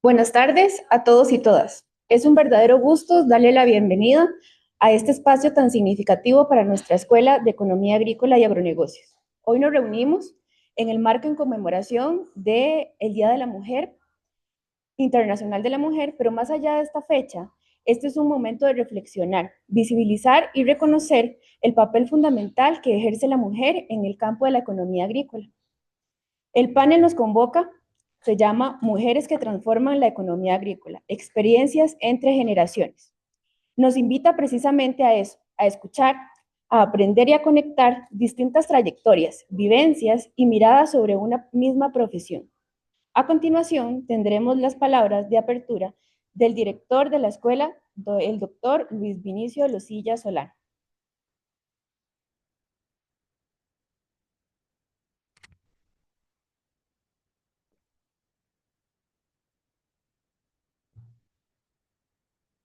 Buenas tardes a todos y todas. Es un verdadero gusto darle la bienvenida a este espacio tan significativo para nuestra Escuela de Economía Agrícola y Agronegocios. Hoy nos reunimos en el marco en conmemoración del Día de la Mujer, Internacional de la Mujer, pero más allá de esta fecha, este es un momento de reflexionar, visibilizar y reconocer el papel fundamental que ejerce la mujer en el campo de la economía agrícola. El panel nos convoca, se llama Mujeres que transforman la economía agrícola, experiencias entre generaciones. Nos invita precisamente a eso, a escuchar, a aprender y a conectar distintas trayectorias, vivencias y miradas sobre una misma profesión. A continuación, tendremos las palabras de apertura del director de la escuela, el doctor Luis Vinicio Losilla Solano.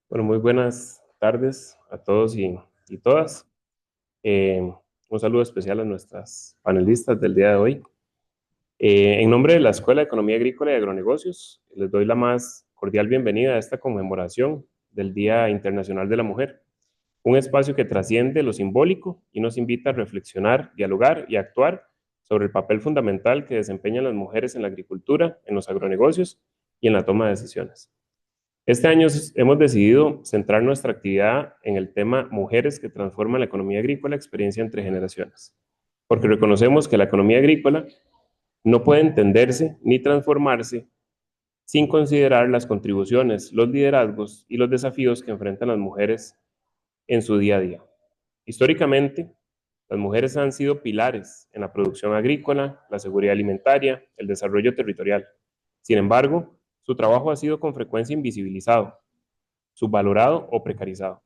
Bueno, muy buenas tardes a todos y todas. Un saludo especial a nuestras panelistas del día de hoy. En nombre de la Escuela de Economía Agrícola y Agronegocios, les doy la más cordial bienvenida a esta conmemoración del Día Internacional de la Mujer, un espacio que trasciende lo simbólico y nos invita a reflexionar, dialogar y actuar sobre el papel fundamental que desempeñan las mujeres en la agricultura, en los agronegocios y en la toma de decisiones. Este año hemos decidido centrar nuestra actividad en el tema Mujeres que transforman la economía agrícola, experiencia entre generaciones, porque reconocemos que la economía agrícola no puede entenderse ni transformarse sin considerar las contribuciones, los liderazgos y los desafíos que enfrentan las mujeres en su día a día. Históricamente, las mujeres han sido pilares en la producción agrícola, la seguridad alimentaria, el desarrollo territorial. Sin embargo, su trabajo ha sido con frecuencia invisibilizado, subvalorado o precarizado.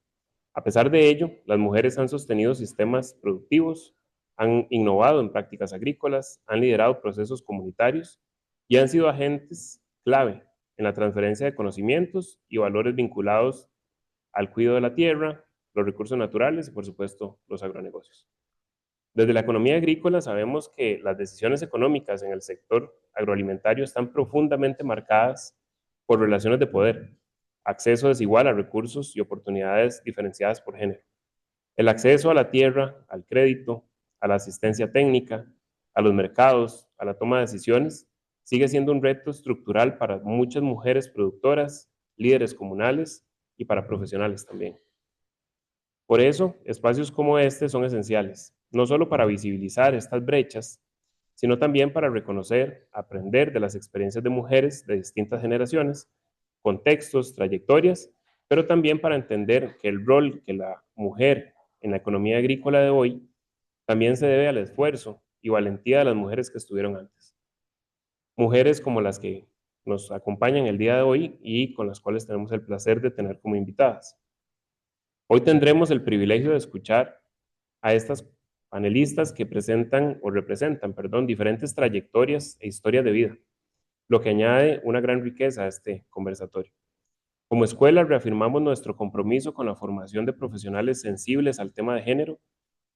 A pesar de ello, las mujeres han sostenido sistemas productivos, han innovado en prácticas agrícolas, han liderado procesos comunitarios y han sido agentes clave en la transferencia de conocimientos y valores vinculados al cuidado de la tierra, los recursos naturales y, por supuesto, los agronegocios. Desde la economía agrícola sabemos que las decisiones económicas en el sector agroalimentario están profundamente marcadas por relaciones de poder, acceso desigual a recursos y oportunidades diferenciadas por género. El acceso a la tierra, al crédito, a la asistencia técnica, a los mercados, a la toma de decisiones, sigue siendo un reto estructural para muchas mujeres productoras, líderes comunales y para profesionales también. Por eso, espacios como este son esenciales, no solo para visibilizar estas brechas, sino también para reconocer, aprender de las experiencias de mujeres de distintas generaciones, contextos, trayectorias, pero también para entender que el rol que la mujer en la economía agrícola de hoy también se debe al esfuerzo y valentía de las mujeres que estuvieron antes. Mujeres como las que nos acompañan el día de hoy y con las cuales tenemos el placer de tener como invitadas. Hoy tendremos el privilegio de escuchar a estas panelistas que presentan o representan, perdón, diferentes trayectorias e historias de vida, lo que añade una gran riqueza a este conversatorio. Como escuela reafirmamos nuestro compromiso con la formación de profesionales sensibles al tema de género,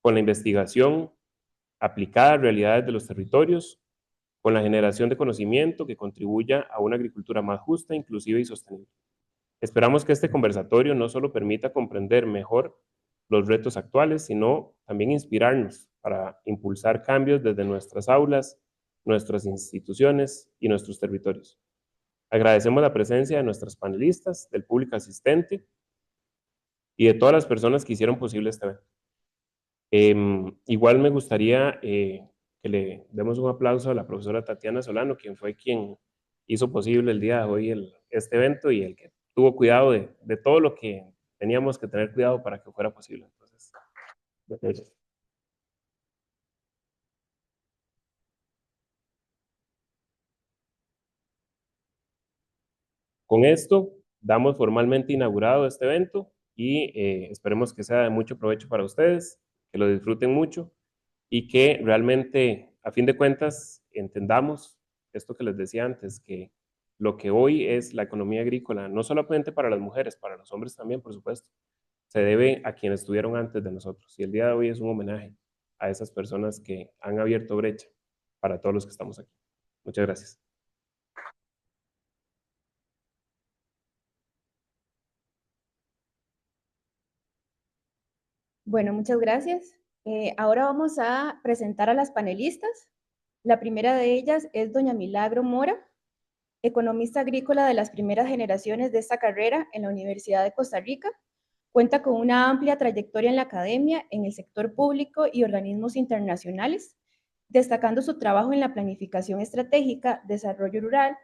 con la investigación aplicada a realidades de los territorios, con la generación de conocimiento que contribuya a una agricultura más justa, inclusiva y sostenible. Esperamos que este conversatorio no solo permita comprender mejor los retos actuales, sino también inspirarnos para impulsar cambios desde nuestras aulas, nuestras instituciones y nuestros territorios. Agradecemos la presencia de nuestras panelistas, del público asistente y de todas las personas que hicieron posible este evento. Igual me gustaría que le demos un aplauso a la profesora Tatiana Solano, quien fue quien hizo posible el día de hoy este evento y el que tuvo cuidado de todo lo que teníamos que tener cuidado para que fuera posible. Entonces, con esto damos formalmente inaugurado este evento y esperemos que sea de mucho provecho para ustedes, que lo disfruten mucho y que realmente, a fin de cuentas, entendamos esto que les decía antes, que lo que hoy es la economía agrícola, no solamente para las mujeres, para los hombres también, por supuesto, se debe a quienes estuvieron antes de nosotros. Y el día de hoy es un homenaje a esas personas que han abierto brecha para todos los que estamos aquí. Muchas gracias. Bueno, muchas gracias. Ahora vamos a presentar a las panelistas. La primera de ellas es doña Milagro Mora, economista agrícola de las primeras generaciones de esta carrera en la Universidad de Costa Rica. Cuenta con una amplia trayectoria en la academia, en el sector público y organismos internacionales, destacando su trabajo en la planificación estratégica, desarrollo rural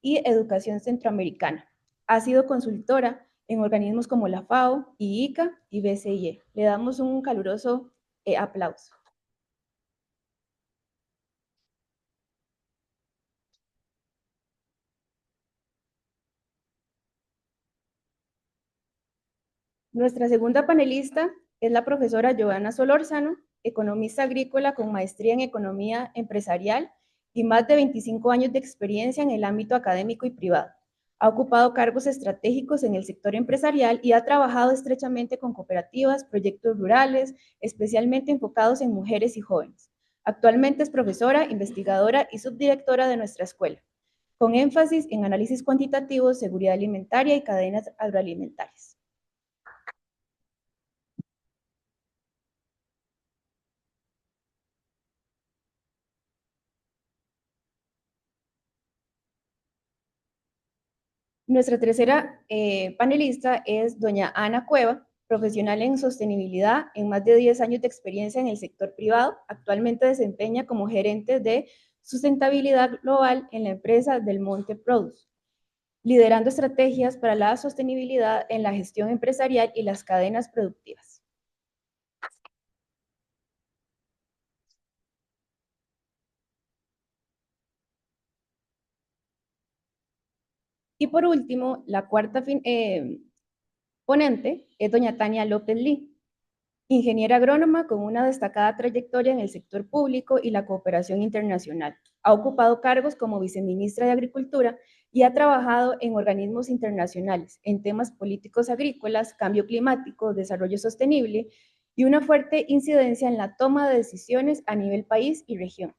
y educación centroamericana. Ha sido consultora en organismos como la FAO, IICA y BCIE. Le damos un caluroso aplauso. Nuestra segunda panelista es la profesora Joana Solórzano, economista agrícola con maestría en economía empresarial y más de 25 años de experiencia en el ámbito académico y privado. Ha ocupado cargos estratégicos en el sector empresarial y ha trabajado estrechamente con cooperativas, proyectos rurales, especialmente enfocados en mujeres y jóvenes. Actualmente es profesora, investigadora y subdirectora de nuestra escuela, con énfasis en análisis cuantitativo, seguridad alimentaria y cadenas agroalimentarias. Nuestra tercera panelista es doña Ana Cueva, profesional en sostenibilidad en más de 10 años de experiencia en el sector privado. Actualmente desempeña como gerente de sustentabilidad global en la empresa Del Monte Produce, liderando estrategias para la sostenibilidad en la gestión empresarial y las cadenas productivas. Y por último, la cuarta ponente es doña Tania López Lee, ingeniera agrónoma con una destacada trayectoria en el sector público y la cooperación internacional. Ha ocupado cargos como viceministra de Agricultura y ha trabajado en organismos internacionales en temas políticos agrícolas, cambio climático, desarrollo sostenible y una fuerte incidencia en la toma de decisiones a nivel país y región.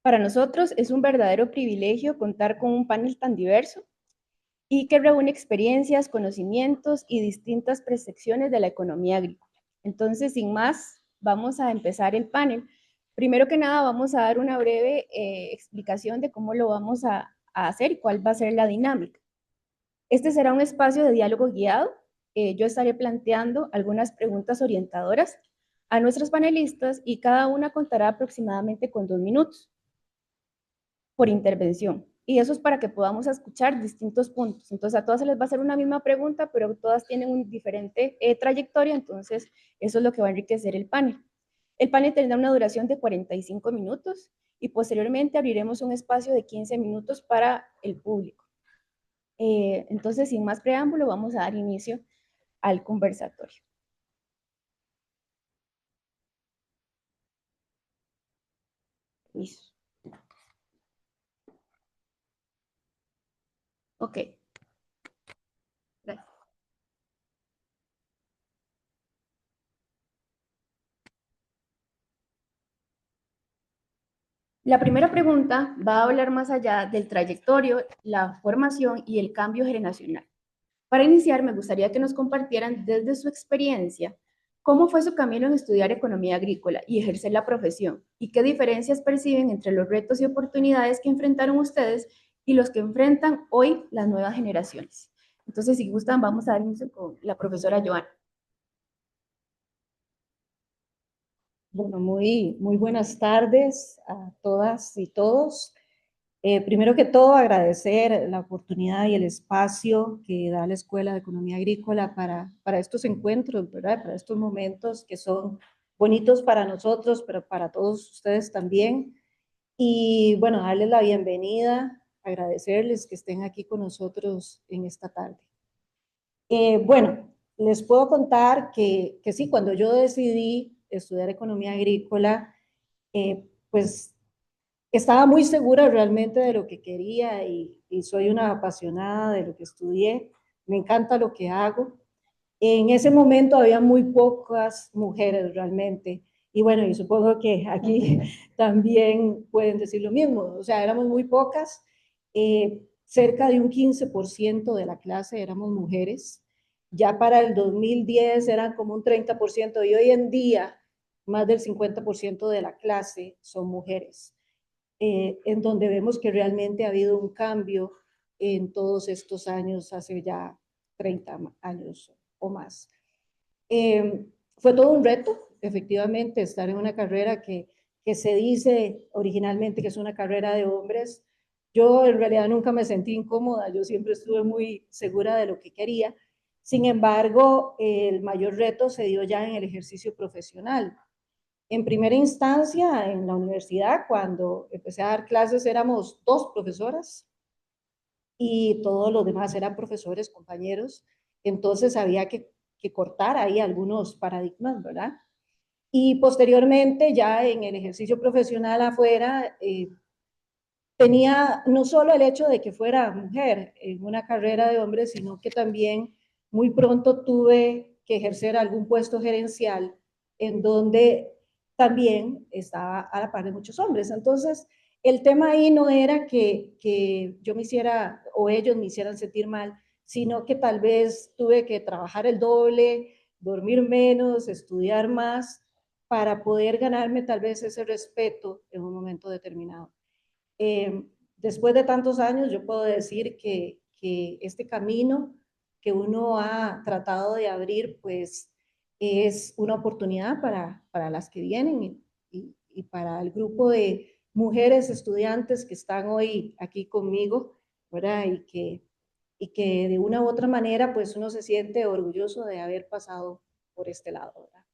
Para nosotros es un verdadero privilegio contar con un panel tan diverso y que reúne experiencias, conocimientos y distintas percepciones de la economía agrícola. Entonces, sin más, vamos a empezar el panel. Primero que nada, vamos a dar una breve explicación de cómo lo vamos a hacer y cuál va a ser la dinámica. Este será un espacio de diálogo guiado. Yo estaré planteando algunas preguntas orientadoras a nuestros panelistas y cada una contará aproximadamente con 2 minutos por intervención. Y eso es para que podamos escuchar distintos puntos. Entonces, a todas se les va a hacer una misma pregunta, pero todas tienen una diferente trayectoria, entonces eso es lo que va a enriquecer el panel. El panel tendrá una duración de 45 minutos y posteriormente abriremos un espacio de 15 minutos para el público. Entonces, sin más preámbulo, vamos a dar inicio al conversatorio. Listo. Ok. Gracias. La primera pregunta va a hablar más allá del trayectorio, la formación y el cambio generacional. Para iniciar, me gustaría que nos compartieran desde su experiencia cómo fue su camino en estudiar economía agrícola y ejercer la profesión y qué diferencias perciben entre los retos y oportunidades que enfrentaron ustedes y los que enfrentan hoy las nuevas generaciones. Entonces, si gustan, vamos a dar inicio con la profesora Joana. Bueno, muy buenas tardes a todas y todos. Primero que todo, agradecer la oportunidad y el espacio que da la Escuela de Economía Agrícola para estos encuentros, ¿verdad? Para estos momentos que son bonitos para nosotros, pero para todos ustedes también. Y bueno, darles la bienvenida, agradecerles que estén aquí con nosotros en esta tarde. Bueno, les puedo contar que sí, cuando yo decidí estudiar economía agrícola, pues estaba muy segura realmente de lo que quería y soy una apasionada de lo que estudié. Me encanta lo que hago. En ese momento había muy pocas mujeres realmente. Y bueno, y supongo que aquí también pueden decir lo mismo. O sea, éramos muy pocas. Cerca de un 15% de la clase éramos mujeres. Ya para el 2010 eran como un 30% y hoy en día más del 50% de la clase son mujeres, en donde vemos que realmente ha habido un cambio en todos estos años, hace ya 30 años o más. Fue todo un reto, efectivamente, estar en una carrera que se dice originalmente que es una carrera de hombres. Yo en realidad nunca me sentí incómoda, yo siempre estuve muy segura de lo que quería. Sin embargo, el mayor reto se dio ya en el ejercicio profesional. En primera instancia, en la universidad, cuando empecé a dar clases, éramos 2 profesoras y todos los demás eran profesores, compañeros. Entonces había que cortar ahí algunos paradigmas, ¿verdad? Y posteriormente, ya en el ejercicio profesional afuera, tenía no solo el hecho de que fuera mujer en una carrera de hombres, sino que también muy pronto tuve que ejercer algún puesto gerencial en donde también estaba a la par de muchos hombres. Entonces, el tema ahí no era que yo me hiciera o ellos me hicieran sentir mal, sino que tal vez tuve que trabajar el doble, dormir menos, estudiar más, para poder ganarme tal vez ese respeto en un momento determinado. Después de tantos años, yo puedo decir que este camino que uno ha tratado de abrir, pues es una oportunidad para las que vienen y para el grupo de mujeres estudiantes que están hoy aquí conmigo, ¿verdad? Y que de una u otra manera, pues uno se siente orgulloso de haber pasado por este lado, ¿verdad?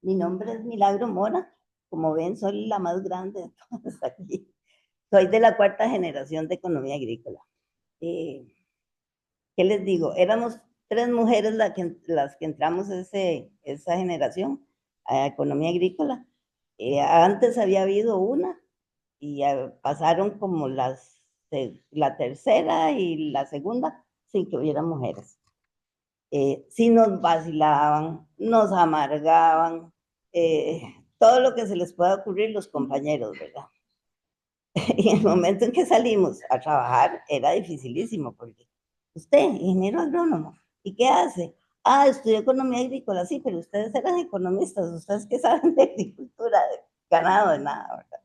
Mi nombre es Milagro Mora. Como ven, soy la más grande de todas aquí. Soy de la cuarta generación de economía agrícola. ¿Qué les digo? Éramos 3 mujeres las que entramos esa generación a economía agrícola. Antes había habido una y pasaron como la tercera y la segunda sin que hubiera mujeres. Sí nos vacilaban, nos amargaban, eh, todo lo que se les pueda ocurrir los compañeros, ¿verdad? Y en el momento en que salimos a trabajar era dificilísimo, porque usted, ingeniero agrónomo, ¿y qué hace? Ah, estudió economía agrícola, sí, pero ustedes eran economistas, ustedes que saben de agricultura, de ganado, de nada, ¿verdad?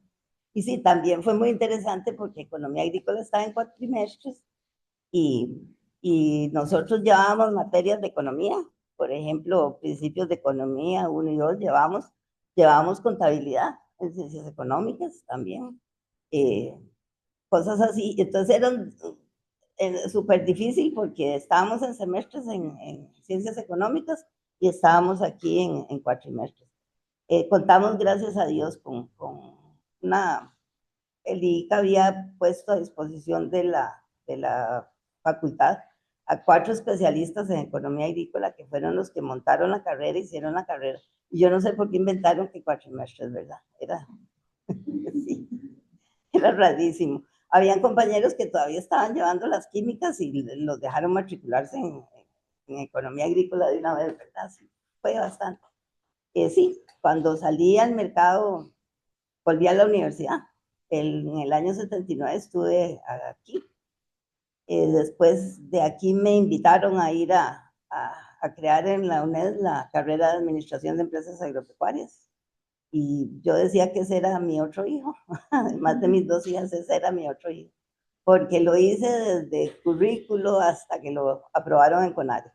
Y sí, también fue muy interesante porque economía agrícola estaba en cuatrimestres y, y nosotros llevábamos materias de economía, por ejemplo, principios de economía 1 y 2, llevábamos contabilidad en ciencias económicas también, eh, cosas así. Entonces eran súper difícil porque estábamos en semestres en ciencias económicas y estábamos aquí en cuatrimestres. Contamos, gracias a Dios, con una, el ICA había puesto a disposición de la facultad a 4 especialistas en economía agrícola que fueron los que montaron la carrera, hicieron la carrera. Y yo no sé por qué inventaron que cuatrimestres, ¿verdad? Sí, era rarísimo. Habían compañeros que todavía estaban llevando las químicas y los dejaron matricularse en economía agrícola de una vez, ¿verdad? Sí, fue bastante. Sí, cuando salí al mercado, volví a la universidad. En el año 79 estuve aquí. Después de aquí me invitaron a ir a crear en la UNED la carrera de Administración de Empresas Agropecuarias. Y yo decía que ese era mi otro hijo, además de mis 2 hijas, ese era mi otro hijo, porque lo hice desde currículo hasta que lo aprobaron en CONARE.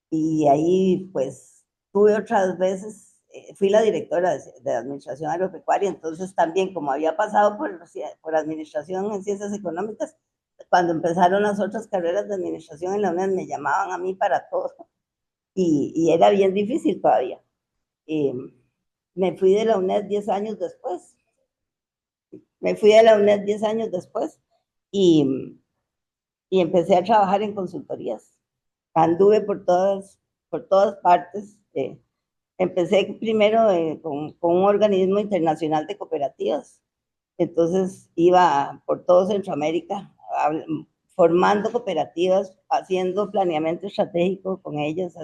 Y ahí pues tuve otras veces, fui la directora de Administración Agropecuaria, entonces también como había pasado por Administración en Ciencias Económicas, cuando empezaron las otras carreras de Administración en la UNED me llamaban a mí para todo y era bien difícil todavía. Me fui de la UNED 10 años después. Me fui de la UNED 10 años después y empecé a trabajar en consultorías. Anduve por todas partes. Empecé primero con un organismo internacional de cooperativas. Entonces iba por todo Centroamérica. formando cooperativas, haciendo planeamiento estratégico con ellas,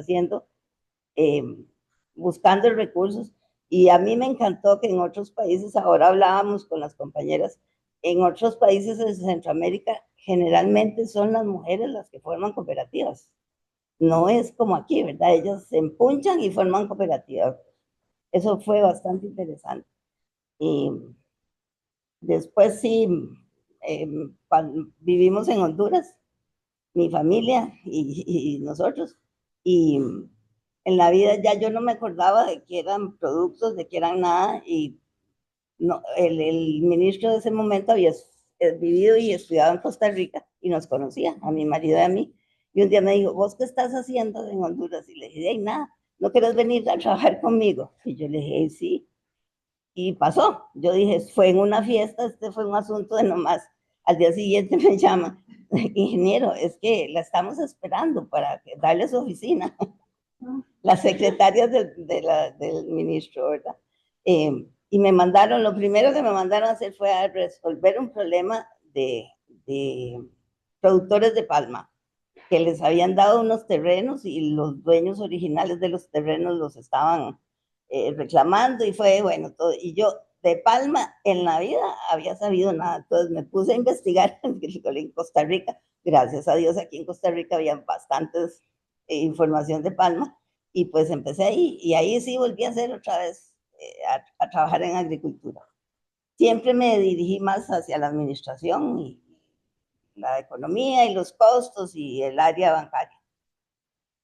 buscando recursos. Y a mí me encantó que en otros países, ahora hablábamos con las compañeras, en otros países de Centroamérica generalmente son las mujeres las que forman cooperativas. No es como aquí, ¿verdad? Ellas se empunchan y forman cooperativas. Eso fue bastante interesante. Y después sí, cuando vivimos en Honduras, mi familia y nosotros, y en la vida ya yo no me acordaba de que eran productos, de que eran nada, y no, el ministro de ese momento había vivido y estudiado en Costa Rica y nos conocía, a mi marido y a mí, y un día me dijo, ¿vos qué estás haciendo en Honduras? Y le dije, nada, ¿no querés venir a trabajar conmigo? Y yo le dije, sí, y pasó. Yo dije, fue en una fiesta, este fue un asunto de nomás. Al día siguiente me llama, ingeniero, es que la estamos esperando para darle su oficina. Las secretarias del ministro, ¿verdad? Y me mandaron, lo primero que me mandaron a hacer fue a resolver un problema de productores de palma, que les habían dado unos terrenos y los dueños originales de los terrenos los estaban reclamando y fue bueno todo. Y yo de palma en la vida había sabido nada, entonces me puse a investigar en Costa Rica. Gracias a Dios aquí en Costa Rica había bastantes información de palma y pues empecé ahí y ahí sí volví a hacer otra vez a trabajar en agricultura. Siempre me dirigí más hacia la administración y la economía y los costos y el área bancaria.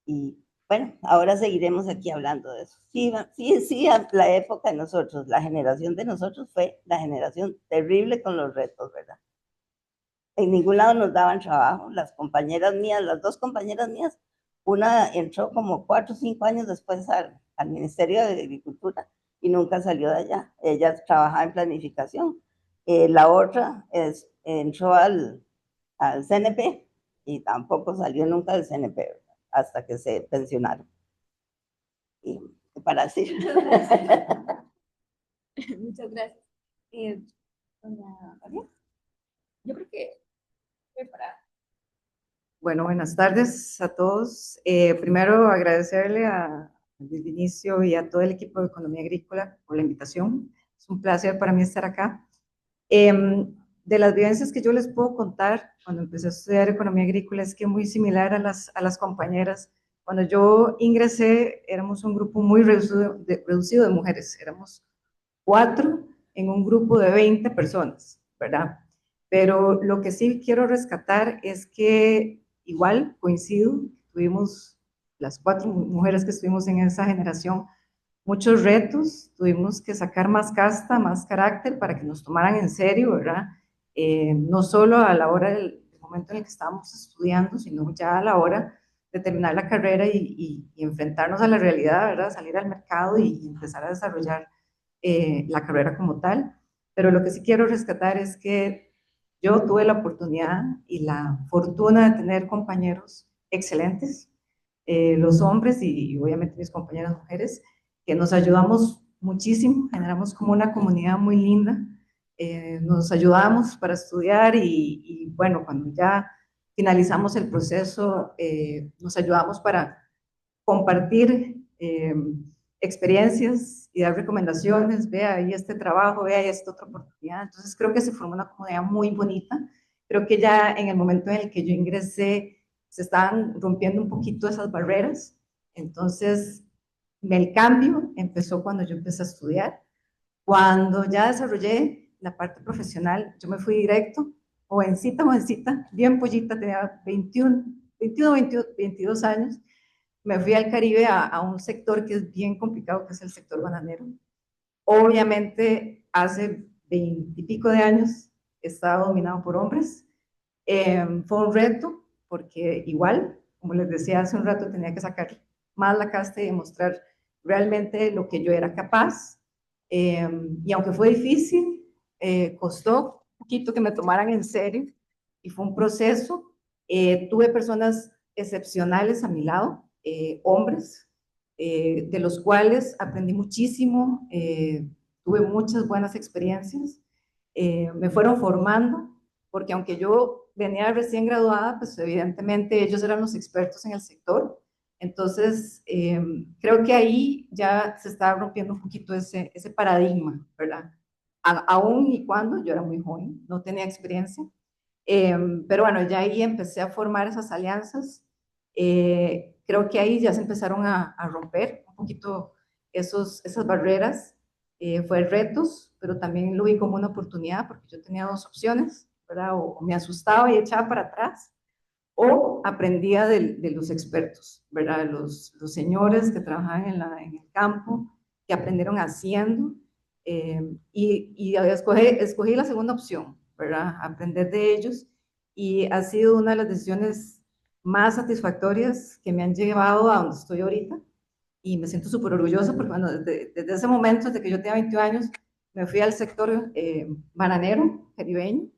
Y bueno, ahora seguiremos aquí hablando de eso. Sí, sí, sí, la época de nosotros, la generación de nosotros fue la generación terrible con los retos, ¿verdad? En ningún lado nos daban trabajo. Las compañeras mías, las dos compañeras mías, una entró como 4 o 5 años después al Ministerio de Agricultura y nunca salió de allá. Ella trabajaba en planificación. La otra entró al CNP y tampoco salió nunca del CNP, ¿verdad? Hasta que se pensionaron. Y para así. Muchas gracias. Doña María, yo creo que para... Bueno, buenas tardes a todos. Primero agradecerle desde el inicio y a todo el equipo de Economía Agrícola por la invitación. Es un placer para mí estar acá. De las vivencias que yo les puedo contar cuando empecé a estudiar Economía Agrícola es que muy similar a las compañeras. Cuando yo ingresé éramos un grupo muy reducido de mujeres, éramos 4 en un grupo de 20 personas, ¿verdad? Pero lo que sí quiero rescatar es que igual coincido, tuvimos las 4 mujeres que estuvimos en esa generación, muchos retos, tuvimos que sacar más casta, más carácter para que nos tomaran en serio, ¿verdad? No solo a la hora del momento en el que estábamos estudiando, sino ya a la hora de terminar la carrera y enfrentarnos a la realidad, ¿verdad? Salir al mercado y empezar a desarrollar la carrera como tal. Pero lo que sí quiero rescatar es que yo tuve la oportunidad y la fortuna de tener compañeros excelentes, los hombres y obviamente mis compañeras mujeres, que nos ayudamos muchísimo, generamos como una comunidad muy linda, nos ayudamos para estudiar y bueno, cuando ya finalizamos el proceso, nos ayudamos para compartir experiencias y dar recomendaciones, vea ahí este trabajo, vea ahí esta otra oportunidad. Entonces creo que se formó una comunidad muy bonita. Creo que ya en el momento en el que yo ingresé se estaban rompiendo un poquito esas barreras. Entonces el cambio empezó cuando yo empecé a estudiar. Cuando ya desarrollé la parte profesional, yo me fui directo, jovencita, bien pollita, tenía 22 años, me fui al Caribe a un sector que es bien complicado, que es el sector bananero. Obviamente, hace 20 y pico de años estaba dominado por hombres. Fue un reto, porque igual, como les decía hace un rato, tenía que sacar más la casta y demostrar realmente lo que yo era capaz. Y aunque fue difícil, costó un poquito que me tomaran en serio y fue un proceso. Tuve personas excepcionales a mi lado, hombres, de los cuales aprendí muchísimo, tuve muchas buenas experiencias, me fueron formando, porque aunque yo venía recién graduada, pues evidentemente ellos eran los expertos en el sector. Entonces, creo que ahí ya se estaba rompiendo un poquito ese paradigma, ¿verdad? Aún y cuando yo era muy joven, no tenía experiencia. Pero bueno, ya ahí empecé a formar esas alianzas. Creo que ahí ya se empezaron a romper un poquito esas barreras. Fue retos, pero también lo vi como una oportunidad porque yo tenía dos opciones, ¿verdad? O me asustaba y echaba para atrás, o aprendía de los expertos, ¿verdad? Los señores que trabajaban en el campo, que aprendieron haciendo, y escogí la segunda opción, ¿verdad? Aprender de ellos, y ha sido una de las decisiones más satisfactorias que me han llevado a donde estoy ahorita, y me siento súper orgullosa porque, bueno, desde ese momento, desde que yo tenía 21 años, me fui al sector bananero, caribeño.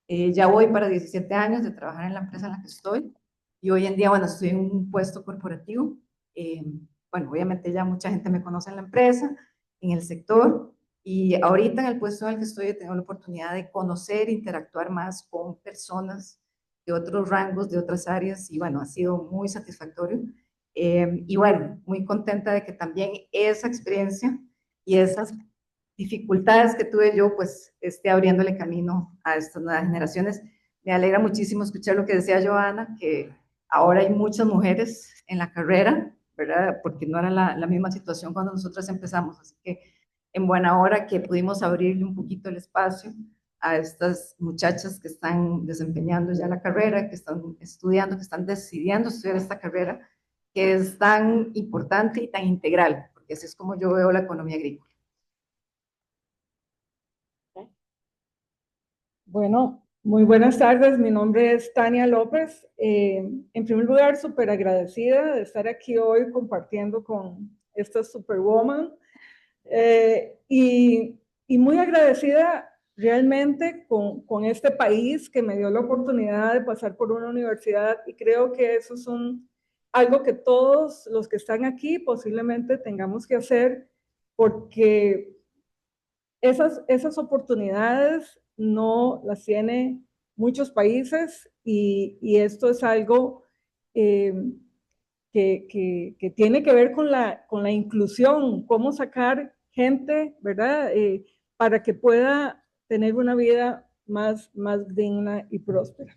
Ya voy para 17 años de trabajar en la empresa en la que estoy, y hoy en día, bueno, estoy en un puesto corporativo. Eh, bueno, obviamente ya mucha gente me conoce en la empresa, en el sector, y ahorita en el puesto en el que estoy tengo la oportunidad de conocer, interactuar más con personas de otros rangos, de otras áreas, y bueno, ha sido muy satisfactorio. Y bueno, muy contenta de que también esa experiencia y esas dificultades que tuve yo, pues esté abriéndole camino a estas nuevas generaciones. Me alegra muchísimo escuchar lo que decía Joana, que ahora hay muchas mujeres en la carrera, ¿verdad? Porque no era la misma situación cuando nosotras empezamos. Así que en buena hora que pudimos abrirle un poquito el espacio a estas muchachas que están desempeñando ya la carrera, que están estudiando, que están decidiendo estudiar esta carrera, que es tan importante y tan integral, porque así es como yo veo la economía agrícola. Bueno, muy buenas tardes. Mi nombre es Tania López. En primer lugar, súper agradecida de estar aquí hoy compartiendo con esta Superwoman. Y muy agradecida realmente con este país que me dio la oportunidad de pasar por una universidad, y creo que eso es algo que todos los que están aquí posiblemente tengamos que hacer, porque esas oportunidades no las tiene muchos países, y esto es algo eh, que tiene que ver con la inclusión, cómo sacar gente, ¿verdad? Para que pueda tener una vida más digna y próspera.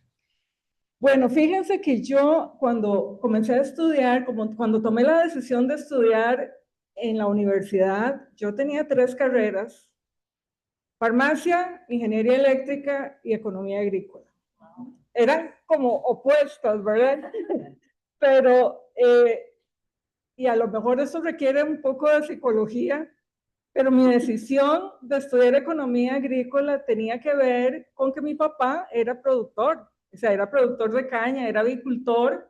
Bueno, fíjense que yo cuando comencé a estudiar, cuando tomé la decisión de estudiar en la universidad, yo tenía 3 carreras: farmacia, ingeniería eléctrica y economía agrícola. Eran como opuestas, ¿verdad? Pero, y a lo mejor eso requiere un poco de psicología, pero mi decisión de estudiar economía agrícola tenía que ver con que mi papá era productor, o sea, era productor de caña, era avicultor,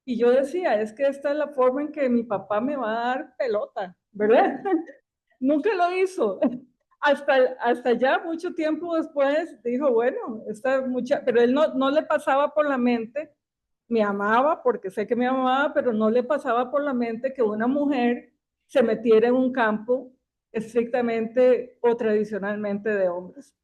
y yo decía, es que esta es la forma en que mi papá me va a dar pelota, ¿verdad? Nunca lo hizo. Hasta ya mucho tiempo después dijo, bueno, pero él no le pasaba por la mente, me amaba porque sé que me amaba, pero no le pasaba por la mente que una mujer se metiera en un campo estrictamente o tradicionalmente de hombres.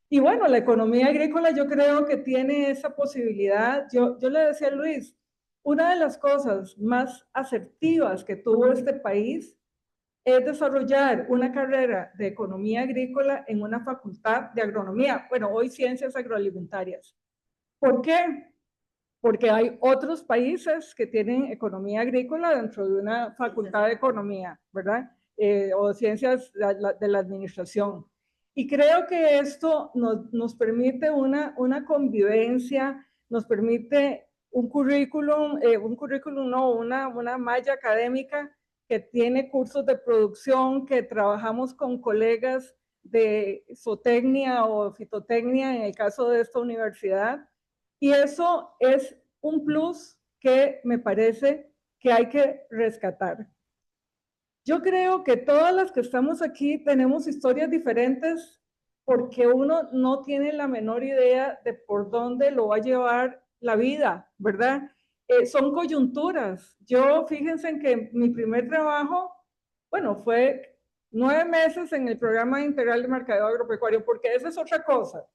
Y bueno, la economía agrícola yo creo que tiene esa posibilidad. Yo le decía a Luis, una de las cosas más asertivas que tuvo este país es desarrollar una carrera de economía agrícola en una facultad de agronomía, bueno, hoy ciencias agroalimentarias. ¿Por qué? Porque hay otros países que tienen economía agrícola dentro de una facultad de economía, ¿verdad? O ciencias de la administración. Y creo que esto nos permite una convivencia, nos permite un currículum no, una malla académica que tiene cursos de producción, que trabajamos con colegas de zootecnia o fitotecnia en el caso de esta universidad, y eso es un plus que me parece que hay que rescatar. Yo creo que todas las que estamos aquí tenemos historias diferentes, porque uno no tiene la menor idea de por dónde lo va a llevar la vida, ¿verdad? Son coyunturas. Yo, fíjense en que mi primer trabajo, bueno, fue 9 meses en el programa integral de mercadeo agropecuario, porque esa es otra cosa.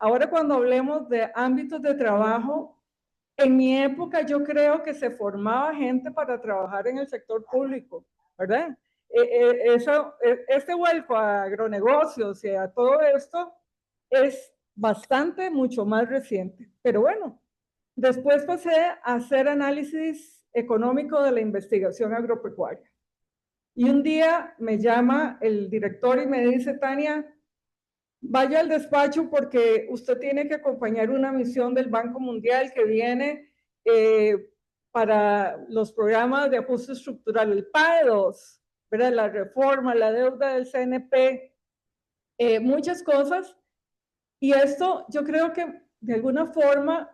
ahora cuando hablemos de ámbitos de trabajo, en mi época yo creo que se formaba gente para trabajar en el sector público, ¿verdad? Este vuelco a agronegocios y a todo esto es bastante, mucho más reciente. Pero bueno, después pasé a hacer análisis económico de la investigación agropecuaria. Y un día me llama el director y me dice, Tania, vaya al despacho porque usted tiene que acompañar una misión del Banco Mundial que viene para los programas de ajuste estructural, el PAE2, ¿verdad? La reforma, la deuda del CNP, muchas cosas. Y esto yo creo que de alguna forma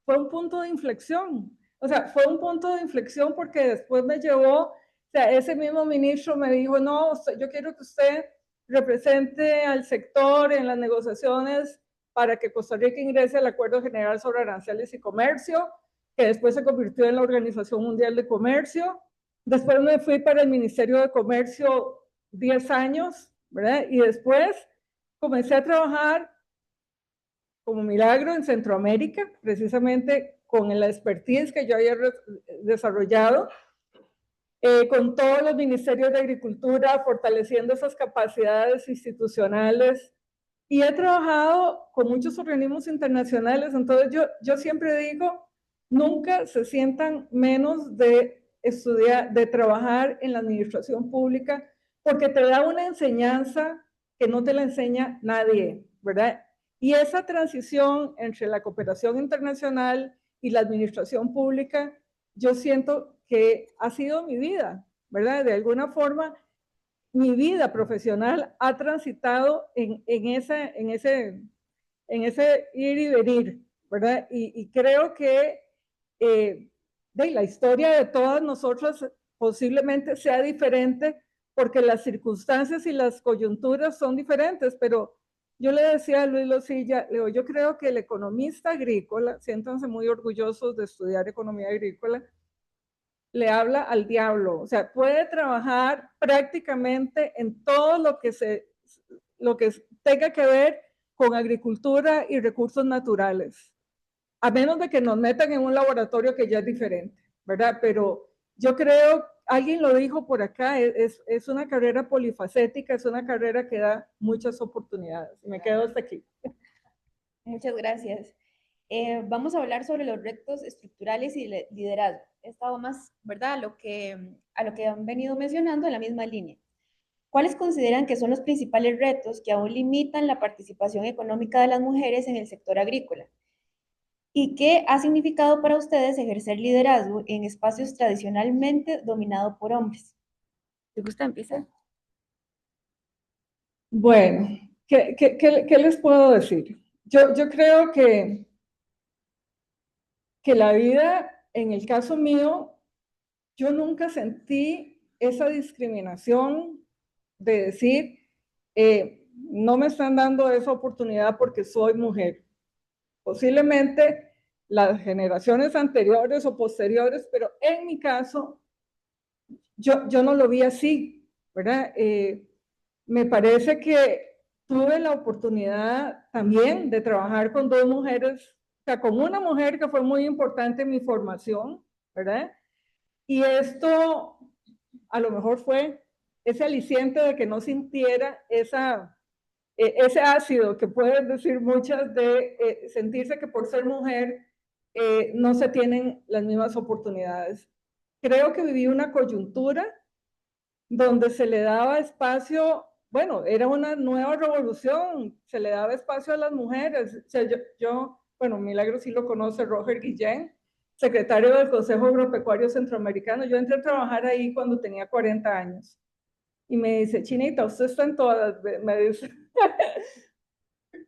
fue un punto de inflexión. O sea, fue un punto de inflexión porque después me llevó, o sea, ese mismo ministro me dijo, no, yo quiero que usted represente al sector en las negociaciones para que Costa Rica ingrese al Acuerdo General sobre Aranceles y Comercio, que después se convirtió en la Organización Mundial de Comercio. Después me fui para el Ministerio de Comercio 10 años, ¿verdad? Y después comencé a trabajar como milagro en Centroamérica, precisamente con la expertise que yo había desarrollado, con todos los ministerios de Agricultura, fortaleciendo esas capacidades institucionales. Y he trabajado con muchos organismos internacionales, entonces yo siempre digo, nunca se sientan menos de estudiar, de trabajar en la administración pública, porque te da una enseñanza que no te la enseña nadie, ¿verdad? Y esa transición entre la cooperación internacional y la administración pública, yo siento que ha sido mi vida, ¿verdad? De alguna forma, mi vida profesional ha transitado en ese ir y venir, ¿verdad? Y creo que la historia de todas nosotras posiblemente sea diferente porque las circunstancias y las coyunturas son diferentes, pero yo le decía a Luis Losilla, yo creo que el economista agrícola, siéntanse muy orgullosos de estudiar economía agrícola, le habla al diablo, o sea, puede trabajar prácticamente en todo lo que tenga que ver con agricultura y recursos naturales, a menos de que nos metan en un laboratorio que ya es diferente, ¿verdad? Pero yo creo, alguien lo dijo por acá, es una carrera polifacética, es una carrera que da muchas oportunidades. Me quedo hasta aquí. Muchas gracias. Vamos a hablar sobre los retos estructurales y liderazgo. He estado más, ¿verdad?, a lo que han venido mencionando en la misma línea. ¿Cuáles consideran que son los principales retos que aún limitan la participación económica de las mujeres en el sector agrícola? ¿Y qué ha significado para ustedes ejercer liderazgo en espacios tradicionalmente dominados por hombres? ¿Te gusta empezar? Bueno, ¿qué les puedo decir? Yo creo que la vida, en el caso mío, yo nunca sentí esa discriminación de decir, no me están dando esa oportunidad porque soy mujer. Posiblemente las generaciones anteriores o posteriores, pero en mi caso, yo no lo vi así, ¿verdad? Me parece que tuve la oportunidad también de trabajar con dos mujeres, o sea, con una mujer que fue muy importante en mi formación, ¿verdad? Y esto a lo mejor fue ese aliciente de que no sintiera ese ácido que pueden decir muchas de sentirse que por ser mujer no se tienen las mismas oportunidades. Creo que viví una coyuntura donde se le daba espacio, bueno, era una nueva revolución, se le daba espacio a las mujeres. O sea, bueno, Milagro sí lo conoce, Roger Guillén, secretario del Consejo Agropecuario Centroamericano. Yo entré a trabajar ahí cuando tenía 40 años. Y me dice, Chinita, usted está en todas, me dice,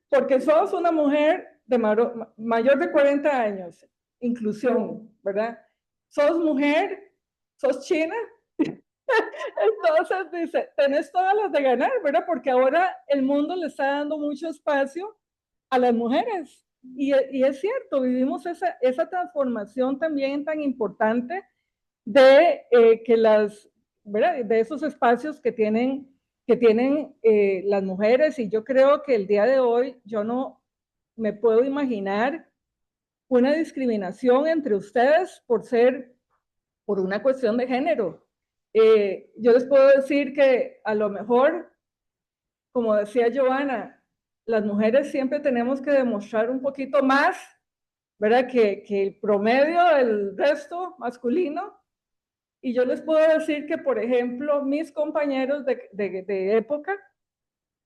porque sos una mujer de mayor de 40 años, inclusión, ¿verdad? Sos mujer, sos china. Entonces dice, tenés todas las de ganar, ¿verdad? Porque ahora el mundo le está dando mucho espacio a las mujeres. Y es cierto, vivimos esa transformación también tan importante de que ¿verdad?, de esos espacios que tienen que tienen las mujeres, y yo creo que el día de hoy yo no me puedo imaginar una discriminación entre ustedes por una cuestión de género. Yo les puedo decir que a lo mejor, como decía Joana, las mujeres siempre tenemos que demostrar un poquito más, ¿verdad? Que el promedio del resto masculino. Y yo les puedo decir que, por ejemplo, mis compañeros de época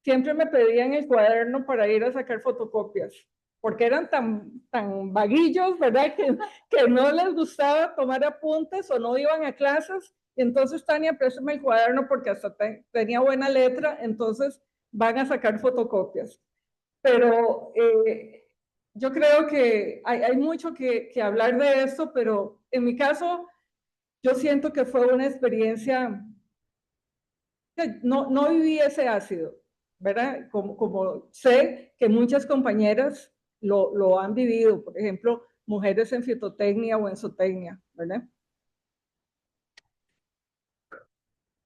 siempre me pedían el cuaderno para ir a sacar fotocopias, porque eran tan vaguillos, ¿verdad? Que no les gustaba tomar apuntes o no iban a clases. Y entonces, Tania, préstame el cuaderno porque hasta tenía buena letra, entonces van a sacar fotocopias. Pero yo creo que hay mucho que hablar de esto, pero en mi caso, yo siento que fue una experiencia que no viví ese ácido, ¿verdad? Como sé que muchas compañeras lo han vivido, por ejemplo, mujeres en fitotecnia o en zootecnia, ¿verdad?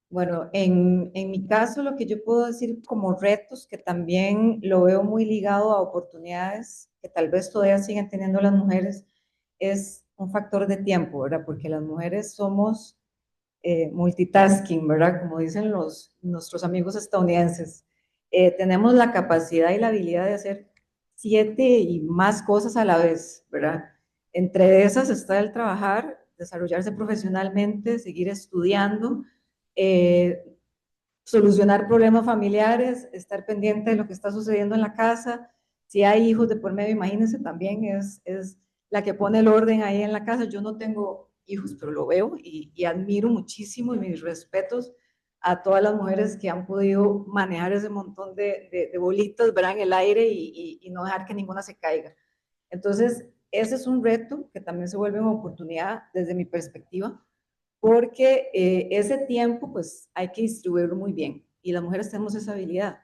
Bueno, en mi caso lo que yo puedo decir como retos, que también lo veo muy ligado a oportunidades que tal vez todavía siguen teniendo las mujeres, es un factor de tiempo, ¿verdad? Porque las mujeres somos multitasking, ¿verdad? Como dicen nuestros amigos estadounidenses. Tenemos la capacidad y la habilidad de hacer 7 y más cosas a la vez, ¿verdad? Entre esas está el trabajar, desarrollarse profesionalmente, seguir estudiando, eh, solucionar problemas familiares, estar pendiente de lo que está sucediendo en la casa. Si hay hijos de por medio, imagínense, también es la que pone el orden ahí en la casa. Yo no tengo hijos, pero lo veo y admiro muchísimo y mis respetos a todas las mujeres que han podido manejar ese montón de bolitas, ¿verdad? En el aire y no dejar que ninguna se caiga. Entonces, ese es un reto que también se vuelve una oportunidad desde mi perspectiva, porque ese tiempo pues hay que distribuirlo muy bien y las mujeres tenemos esa habilidad,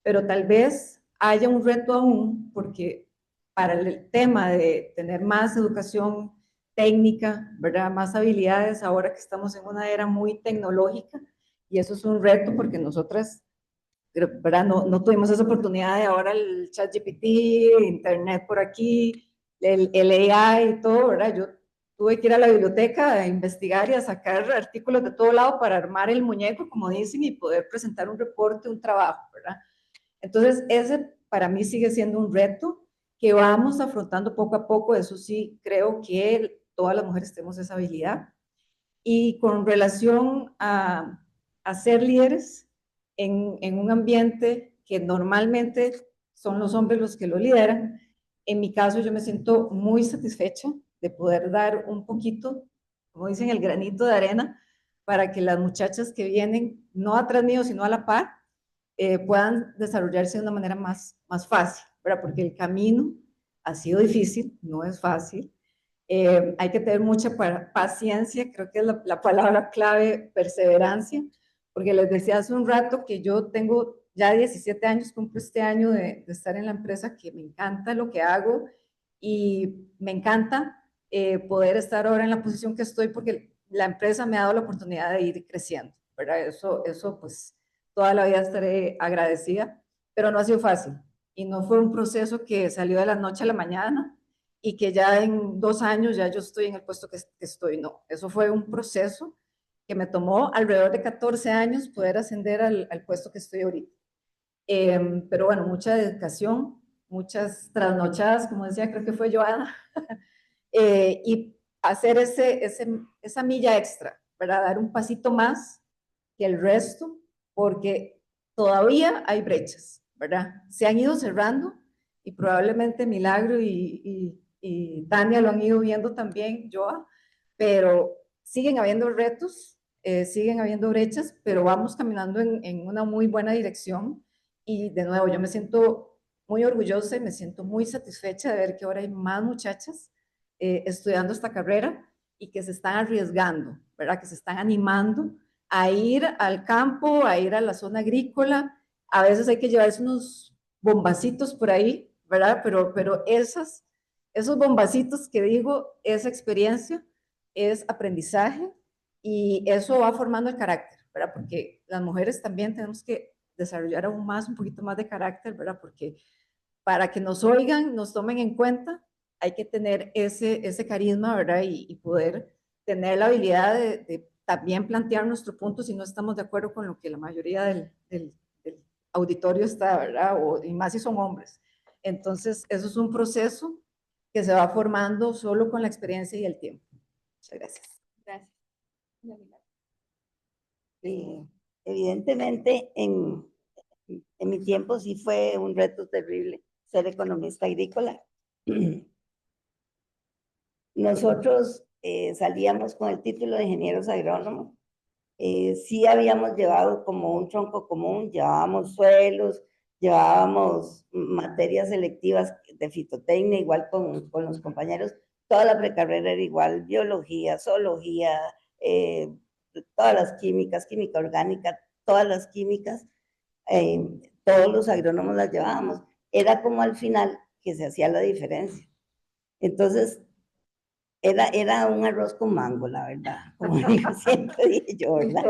pero tal vez haya un reto aún porque para el tema de tener más educación técnica, ¿verdad? Más habilidades ahora que estamos en una era muy tecnológica y eso es un reto porque nosotras, ¿verdad? No tuvimos esa oportunidad de ahora el ChatGPT, internet por aquí, el AI y todo, ¿verdad? Yo tuve que ir a la biblioteca a investigar y a sacar artículos de todo lado para armar el muñeco, como dicen, y poder presentar un reporte, un trabajo, ¿verdad? Entonces, ese para mí sigue siendo un reto que vamos afrontando poco a poco. Eso sí, creo que todas las mujeres tenemos esa habilidad. Y con relación a ser líderes en un ambiente que normalmente son los hombres los que lo lideran, en mi caso yo me siento muy satisfecha de poder dar un poquito, como dicen, el granito de arena para que las muchachas que vienen, no atrás mío, sino a la par, puedan desarrollarse de una manera más fácil, ¿verdad? Porque el camino ha sido difícil, no es fácil. Hay que tener mucha paciencia, creo que es la palabra clave, perseverancia, porque les decía hace un rato que yo tengo ya 17 años, cumplo este año de estar en la empresa, que me encanta lo que hago y me encanta poder estar ahora en la posición que estoy porque la empresa me ha dado la oportunidad de ir creciendo, ¿verdad? Eso pues toda la vida estaré agradecida, pero no ha sido fácil y no fue un proceso que salió de la noche a la mañana y que ya en 2 años ya yo estoy en el puesto que estoy, no, eso fue un proceso que me tomó alrededor de 14 años poder ascender al puesto que estoy ahorita. Pero bueno, mucha dedicación, muchas trasnochadas, como decía, creo que fue Joana, y hacer esa milla extra, ¿verdad? Dar un pasito más que el resto, porque todavía hay brechas, ¿verdad? Se han ido cerrando y probablemente Milagro y Tania lo han ido viendo también, Joa, pero siguen habiendo retos, siguen habiendo brechas, pero vamos caminando en una muy buena dirección y de nuevo yo me siento muy orgullosa y me siento muy satisfecha de ver que ahora hay más muchachas estudiando esta carrera y que se están arriesgando, ¿verdad? Que se están animando a ir al campo, a ir a la zona agrícola. A veces hay que llevarse unos bombacitos por ahí, ¿verdad? Pero esos bombacitos que digo, esa experiencia es aprendizaje y eso va formando el carácter, ¿verdad? Porque las mujeres también tenemos que desarrollar aún más, un poquito más de carácter, ¿verdad? Porque para que nos oigan, nos tomen en cuenta, hay que tener ese carisma, ¿verdad? Y poder tener la habilidad de también plantear nuestro punto si no estamos de acuerdo con lo que la mayoría del auditorio está, ¿verdad? Y más si son hombres. Entonces, eso es un proceso que se va formando solo con la experiencia y el tiempo. Muchas gracias. Gracias. Evidentemente, en mi tiempo sí fue un reto terrible ser economista agrícola. Nosotros salíamos con el título de ingenieros agrónomos. Sí habíamos llevado como un tronco común, llevábamos suelos, llevábamos materias selectivas de fitotecnia, igual con los compañeros. Toda la precarrera era igual, biología, zoología, todas las químicas, química orgánica, todas las químicas, todos los agrónomos las llevábamos. Era como al final que se hacía la diferencia. Entonces, era un arroz con mango, la verdad, como digo, siempre dije yo, ¿verdad?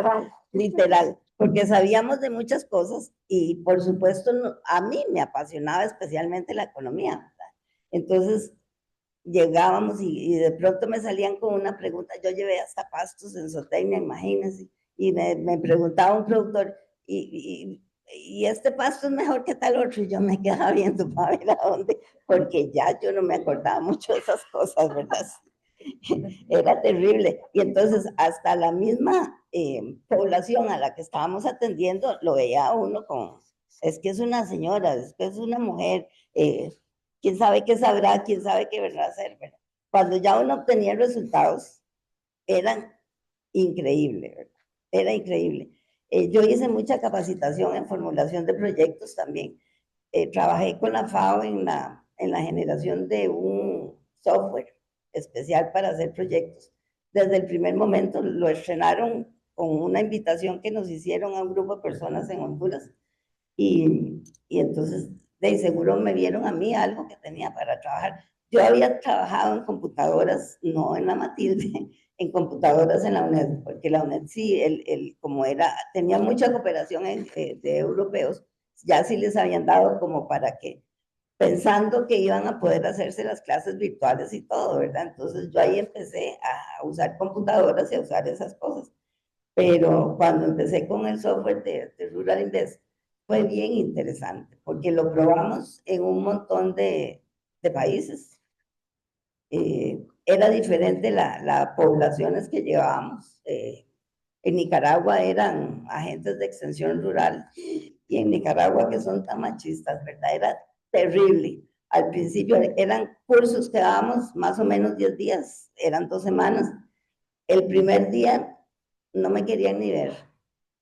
Literal, porque sabíamos de muchas cosas y por supuesto a mí me apasionaba especialmente la economía, ¿verdad? Entonces llegábamos y de pronto me salían con una pregunta, yo llevé hasta pastos en zootecnia, imagínense, y me preguntaba un productor, y este pasto es mejor que tal otro, y yo me quedaba viendo para ver a dónde, porque ya yo no me acordaba mucho de esas cosas, ¿verdad? Era terrible. Y entonces hasta la misma población a la que estábamos atendiendo lo veía uno como, es que es una señora, es que es una mujer, quién sabe qué sabrá, quién sabe qué vendrá a hacer, ¿verdad? Cuando ya uno obtenía resultados, eran increíbles, ¿verdad? Era increíble. Yo hice mucha capacitación en formulación de proyectos también. Trabajé con la FAO en la generación de un software especial para hacer proyectos. Desde el primer momento lo estrenaron con una invitación que nos hicieron a un grupo de personas en Honduras y entonces de seguro me vieron a mí algo que tenía para trabajar. Yo había trabajado en computadoras, no en la Matilde, en computadoras en la UNED, porque la UNED sí, como era, tenía mucha cooperación de europeos, ya sí les habían dado como para que, pensando que iban a poder hacerse las clases virtuales y todo, ¿verdad? Entonces yo ahí empecé a usar computadoras y a usar esas cosas. Pero cuando empecé con el software de Rural Invest, fue bien interesante, porque lo probamos en un montón de países. Era diferente las poblaciones que llevábamos. En Nicaragua eran agentes de extensión rural y en Nicaragua que son tan machistas, ¿verdad? Era terrible. Al principio eran cursos que dábamos más o menos 10 días, eran 2 semanas. El primer día no me querían ni ver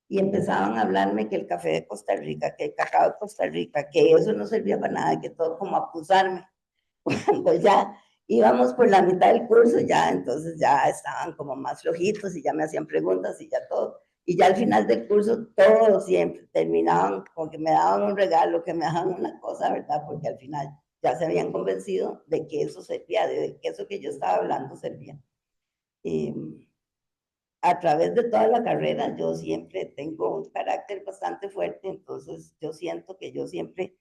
y empezaban a hablarme que el café de Costa Rica, que el cacao de Costa Rica, que eso no servía para nada, que todo como acusarme. Cuando ya íbamos por la mitad del curso, ya entonces ya estaban como más flojitos y ya me hacían preguntas y ya todo. Y ya al final del curso, todos siempre terminaban con que me daban un regalo, que me daban una cosa, ¿verdad? Porque al final ya se habían convencido de que eso servía, de que eso que yo estaba hablando servía. A través de toda la carrera yo siempre tengo un carácter bastante fuerte, entonces yo siento que yo siempre,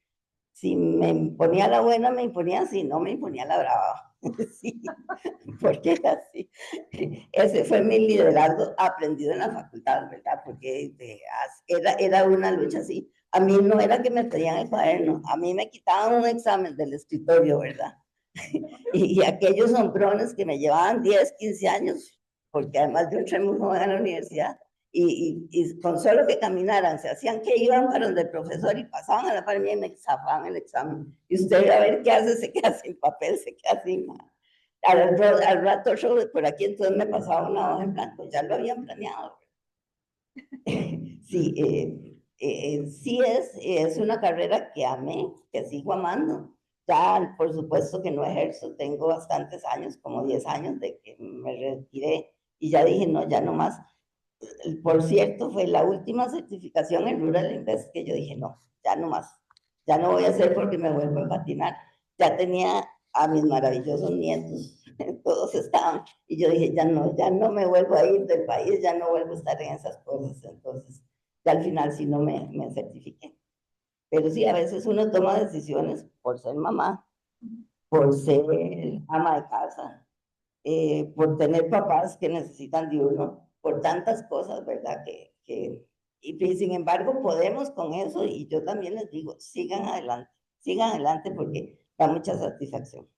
si me imponía la buena, me imponía, si no, me imponía la brava. Sí, porque así. Ese fue mi liderazgo aprendido en la facultad, ¿verdad? Porque era una lucha así. A mí no era que me pedían el cuaderno, a mí me quitaban un examen del escritorio, ¿verdad? Y aquellos hombrones que me llevaban 10, 15 años, porque además yo entré muy joven a la universidad, y con solo que caminaran, se hacían que iban para donde el profesor y pasaban a la par mía y me zafaban el examen. Y usted a ver qué hace, se queda sin papel, se queda sin nada. Al rato yo por aquí entonces me pasaba una hoja en blanco, ya lo habían planeado. Sí, sí es una carrera que amé, que sigo amando. Ya, por supuesto que no ejerzo, tengo bastantes años, como 10 años de que me retiré y ya dije, no, ya no más. Por cierto, fue la última certificación en Rural Invest que yo dije, no, ya no más, ya no voy a hacer porque me vuelvo a patinar. Ya tenía a mis maravillosos nietos, todos estaban, y yo dije, ya no me vuelvo a ir del país, ya no vuelvo a estar en esas cosas. Entonces, y al final sí no me certifiqué. Pero sí, a veces uno toma decisiones por ser mamá, por ser ama de casa, por tener papás que necesitan de uno, por tantas cosas, ¿verdad? Y sin embargo podemos con eso, y yo también les digo, sigan adelante porque da mucha satisfacción.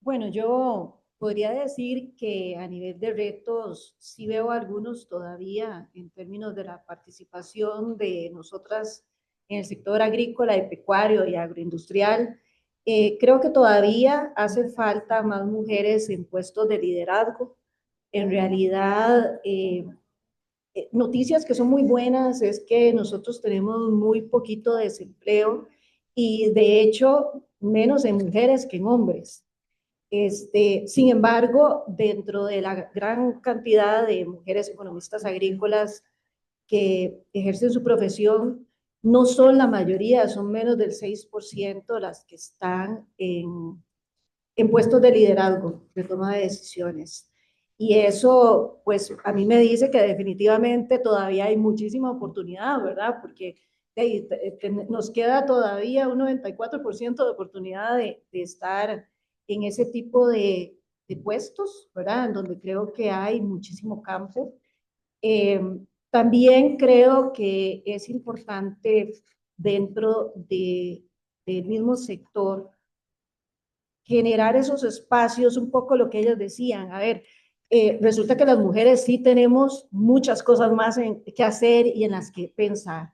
Bueno, yo podría decir que a nivel de retos sí veo algunos todavía en términos de la participación de nosotras en el sector agrícola y pecuario y agroindustrial. Creo que todavía hace falta más mujeres en puestos de liderazgo. En realidad, noticias que son muy buenas es que nosotros tenemos muy poquito desempleo y de hecho menos en mujeres que en hombres. Sin embargo, dentro de la gran cantidad de mujeres economistas agrícolas que ejercen su profesión, no son la mayoría, son menos del 6% las que están en puestos de liderazgo, de toma de decisiones. Y eso, pues, a mí me dice que definitivamente todavía hay muchísima oportunidad, ¿verdad? Porque nos queda todavía un 94% de oportunidad de estar en ese tipo de puestos, ¿verdad? En donde creo que hay muchísimo campo. Eh, También creo que es importante dentro del mismo sector generar esos espacios, un poco lo que ellos decían. A ver, resulta que las mujeres sí tenemos muchas cosas más que hacer y en las que pensar.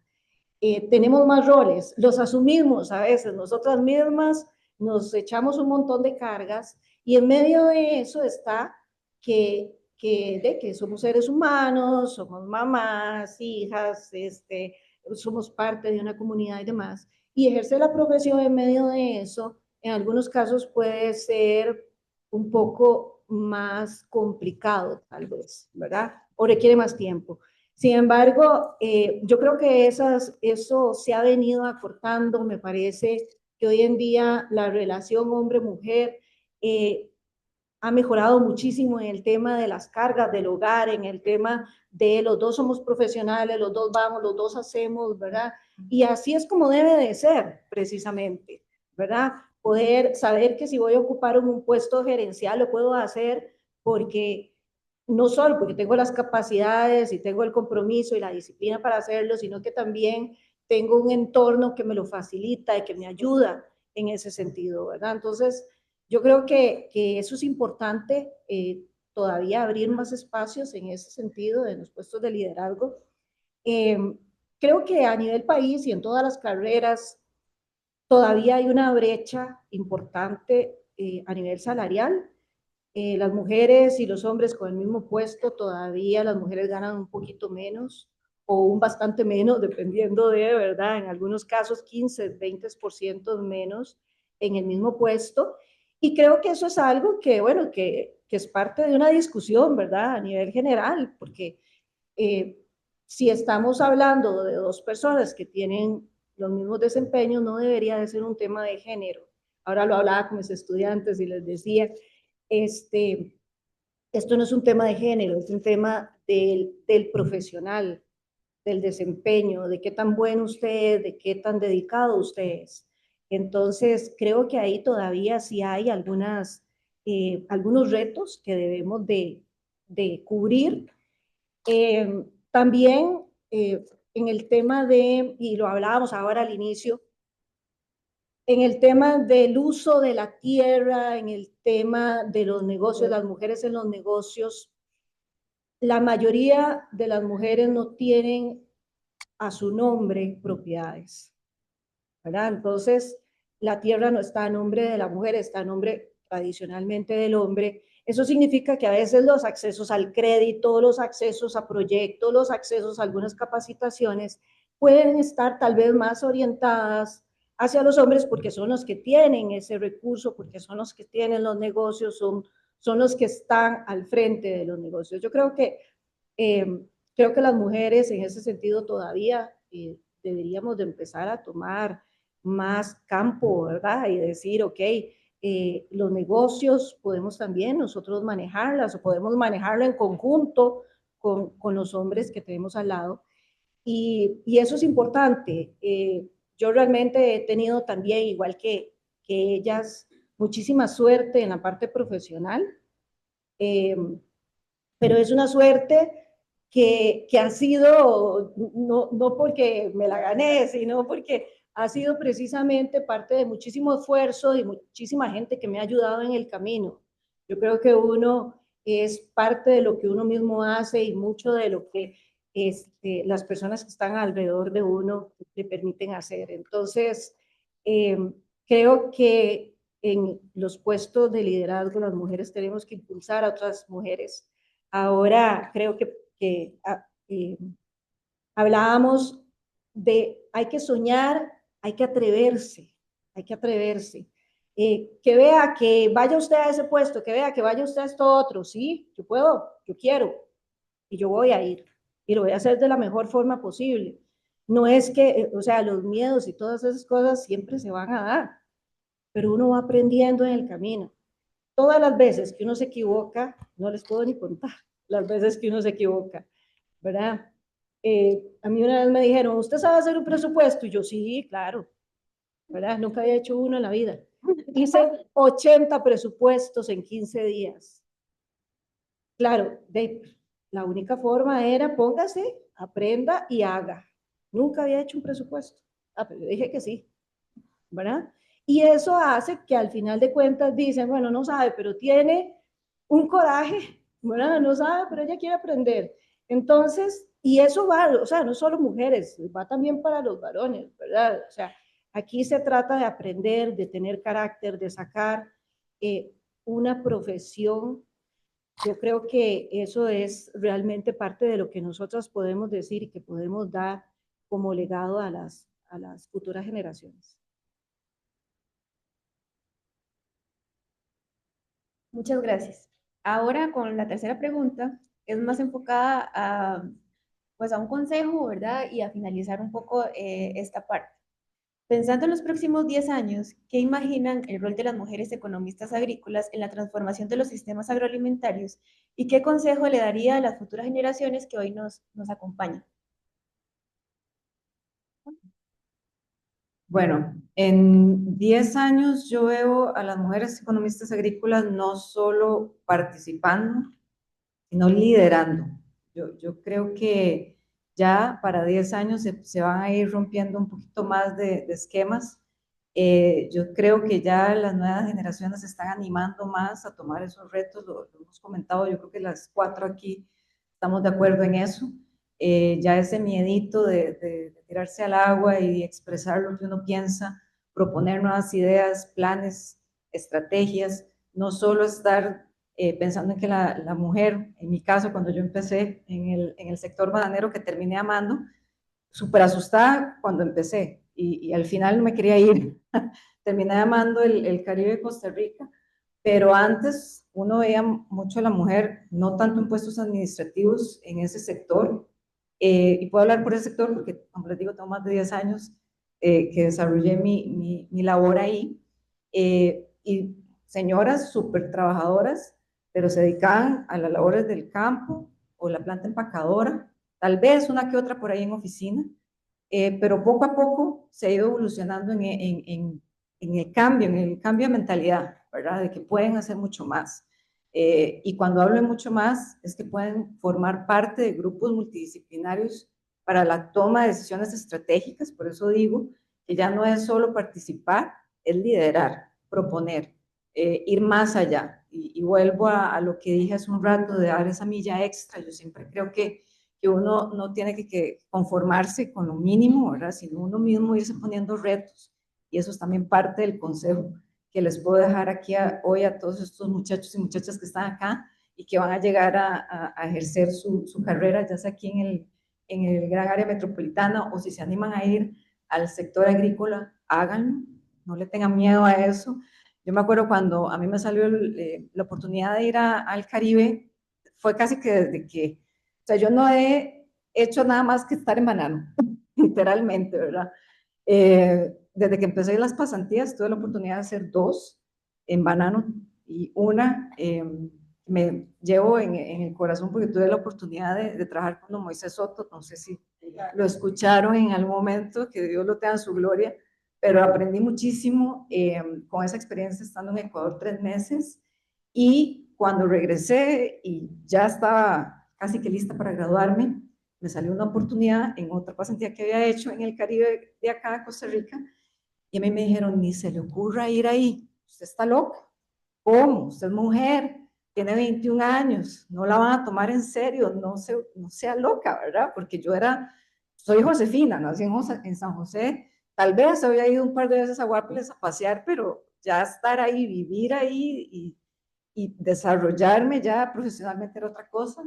Tenemos más roles, los asumimos a veces nosotras mismas, nos echamos un montón de cargas y en medio de eso está que somos seres humanos, somos mamás, hijas, somos parte de una comunidad y demás, y ejercer la profesión en medio de eso, en algunos casos puede ser un poco más complicado, tal vez, ¿verdad? O requiere más tiempo. Sin embargo, yo creo que eso se ha venido acortando. Me parece que hoy en día la relación hombre-mujer ha mejorado muchísimo en el tema de las cargas del hogar, en el tema de los dos somos profesionales, los dos vamos, los dos hacemos, ¿verdad? Y así es como debe de ser, precisamente, ¿verdad? Poder saber que si voy a ocupar un puesto gerencial lo puedo hacer porque no solo porque tengo las capacidades y tengo el compromiso y la disciplina para hacerlo, sino que también tengo un entorno que me lo facilita y que me ayuda en ese sentido, ¿verdad? Entonces, yo creo que eso es importante, todavía abrir más espacios en ese sentido, en los puestos de liderazgo. Eh, Creo que a nivel país y en todas las carreras todavía hay una brecha importante a nivel salarial. Las mujeres y los hombres con el mismo puesto, todavía las mujeres ganan un poquito menos o un bastante menos, dependiendo de, ¿verdad? En algunos casos 15, 20% menos en el mismo puesto. Y creo que eso es algo que, bueno, que es parte de una discusión, ¿verdad? A nivel general, porque eh, si estamos hablando de dos personas que tienen los mismos desempeños, no debería de ser un tema de género. Ahora lo hablaba con mis estudiantes y les decía, esto no es un tema de género, es un tema del profesional, del desempeño, de qué tan bueno usted es, de qué tan dedicado usted es. Entonces, creo que ahí todavía sí hay algunos retos que debemos de cubrir. También en el tema y lo hablábamos ahora al inicio, en el tema del uso de la tierra, en el tema de los negocios, las mujeres en los negocios, la mayoría de las mujeres no tienen a su nombre propiedades, ¿verdad? Entonces, la tierra no está a nombre de la mujer, está a nombre tradicionalmente del hombre. Eso significa que a veces los accesos al crédito, los accesos a proyectos, los accesos a algunas capacitaciones pueden estar tal vez más orientadas hacia los hombres porque son los que tienen ese recurso, porque son los que tienen los negocios, son los que están al frente de los negocios. Yo creo que las mujeres en ese sentido todavía deberíamos de empezar a tomar más campo, ¿verdad? Y decir, ok, los negocios podemos también nosotros manejarlas o podemos manejarlo en conjunto, con los hombres que tenemos al lado. Y eso es importante. Yo realmente he tenido también, igual que ellas, muchísima suerte en la parte profesional, pero es una suerte que ha sido, no porque me la gané, sino porque ha sido precisamente parte de muchísimo esfuerzo y muchísima gente que me ha ayudado en el camino. Yo creo que uno es parte de lo que uno mismo hace y mucho de lo que las personas que están alrededor de uno le permiten hacer. Entonces, creo que en los puestos de liderazgo las mujeres tenemos que impulsar a otras mujeres. Ahora creo que hablábamos de hay que soñar, hay que atreverse, hay que atreverse. Que vea que vaya usted a ese puesto, que vea que vaya usted a esto otro, sí, yo puedo, yo quiero, y yo voy a ir, y lo voy a hacer de la mejor forma posible. No es que, o sea, los miedos y todas esas cosas siempre se van a dar, pero uno va aprendiendo en el camino. Todas las veces que uno se equivoca, no les puedo ni contar las veces que uno se equivoca, ¿verdad? A mí una vez me dijeron, ¿usted sabe hacer un presupuesto? Y yo, sí, claro, ¿verdad? Nunca había hecho uno en la vida. Hice 80 presupuestos en 15 días. Claro, la única forma era póngase, aprenda y haga. Nunca había hecho un presupuesto. Pero yo dije que sí, ¿verdad? Y eso hace que al final de cuentas dicen, bueno, no sabe, pero tiene un coraje, ¿verdad? No sabe, pero ella quiere aprender. Entonces, y eso va, o sea, no solo mujeres, va también para los varones, ¿verdad? O sea, aquí se trata de aprender, de tener carácter, de sacar una profesión. Yo creo que eso es realmente parte de lo que nosotros podemos decir y que podemos dar como legado a las futuras generaciones. Muchas gracias. Ahora con la tercera pregunta, es más enfocada a, pues a un consejo, ¿verdad? Y a finalizar un poco esta parte. Pensando en los próximos 10 años, ¿qué imaginan el rol de las mujeres economistas agrícolas en la transformación de los sistemas agroalimentarios? ¿Y qué consejo le daría a las futuras generaciones que hoy nos acompañan? Bueno, en 10 años yo veo a las mujeres economistas agrícolas no solo participando, sino liderando. Yo creo que ya para 10 años se van a ir rompiendo un poquito más de esquemas. Yo creo que ya las nuevas generaciones se están animando más a tomar esos retos, lo hemos comentado, yo creo que las 4 aquí estamos de acuerdo en eso. Ya ese miedito de tirarse al agua y expresar lo que uno piensa, proponer nuevas ideas, planes, estrategias, no solo estar pensando en que la mujer, en mi caso, cuando yo empecé en el sector bananero que terminé amando, súper asustada cuando empecé y al final no me quería ir. Terminé amando el Caribe de Costa Rica, pero antes uno veía mucho a la mujer, no tanto en puestos administrativos en ese sector, y puedo hablar por ese sector porque, como les digo, tengo más de 10 años que desarrollé mi labor ahí, y señoras súper trabajadoras, pero se dedicaban a las labores del campo o la planta empacadora, tal vez una que otra por ahí en oficina, pero poco a poco se ha ido evolucionando en el cambio de mentalidad, ¿verdad? De que pueden hacer mucho más. Y cuando hablo de mucho más, es que pueden formar parte de grupos multidisciplinarios para la toma de decisiones estratégicas. Por eso digo que ya no es solo participar, es liderar, proponer, ir más allá. Y vuelvo a lo que dije hace un rato de dar esa milla extra. Yo siempre creo que uno no tiene que conformarse con lo mínimo, ¿verdad? Sino uno mismo irse poniendo retos. Y eso es también parte del consejo que les puedo dejar aquí hoy a todos estos muchachos y muchachas que están acá y que van a llegar a ejercer su carrera, ya sea aquí en el gran área metropolitana o si se animan a ir al sector agrícola, háganlo, no le tengan miedo a eso. Yo me acuerdo cuando a mí me salió la oportunidad de ir al Caribe, fue casi que desde que, o sea, yo no he hecho nada más que estar en banano, literalmente, ¿verdad? Desde que empecé las pasantías tuve la oportunidad de hacer 2 en banano y una me llevo en el corazón porque tuve la oportunidad de trabajar con don Moisés Soto, no sé si lo escucharon en algún momento, que Dios lo tenga en su gloria, pero aprendí muchísimo con esa experiencia estando en Ecuador 3 meses, y cuando regresé y ya estaba casi que lista para graduarme, me salió una oportunidad en otra pasantía que había hecho en el Caribe de acá, de Costa Rica, y a mí me dijeron, ni se le ocurra ir ahí, usted está loca. ¿Cómo? Usted es mujer, tiene 21 años, no la van a tomar en serio, no sea loca, ¿verdad? Porque soy Josefina, nací en San José, tal vez había ido un par de veces a Guapiles a pasear, pero ya estar ahí, vivir ahí y desarrollarme ya profesionalmente era otra cosa.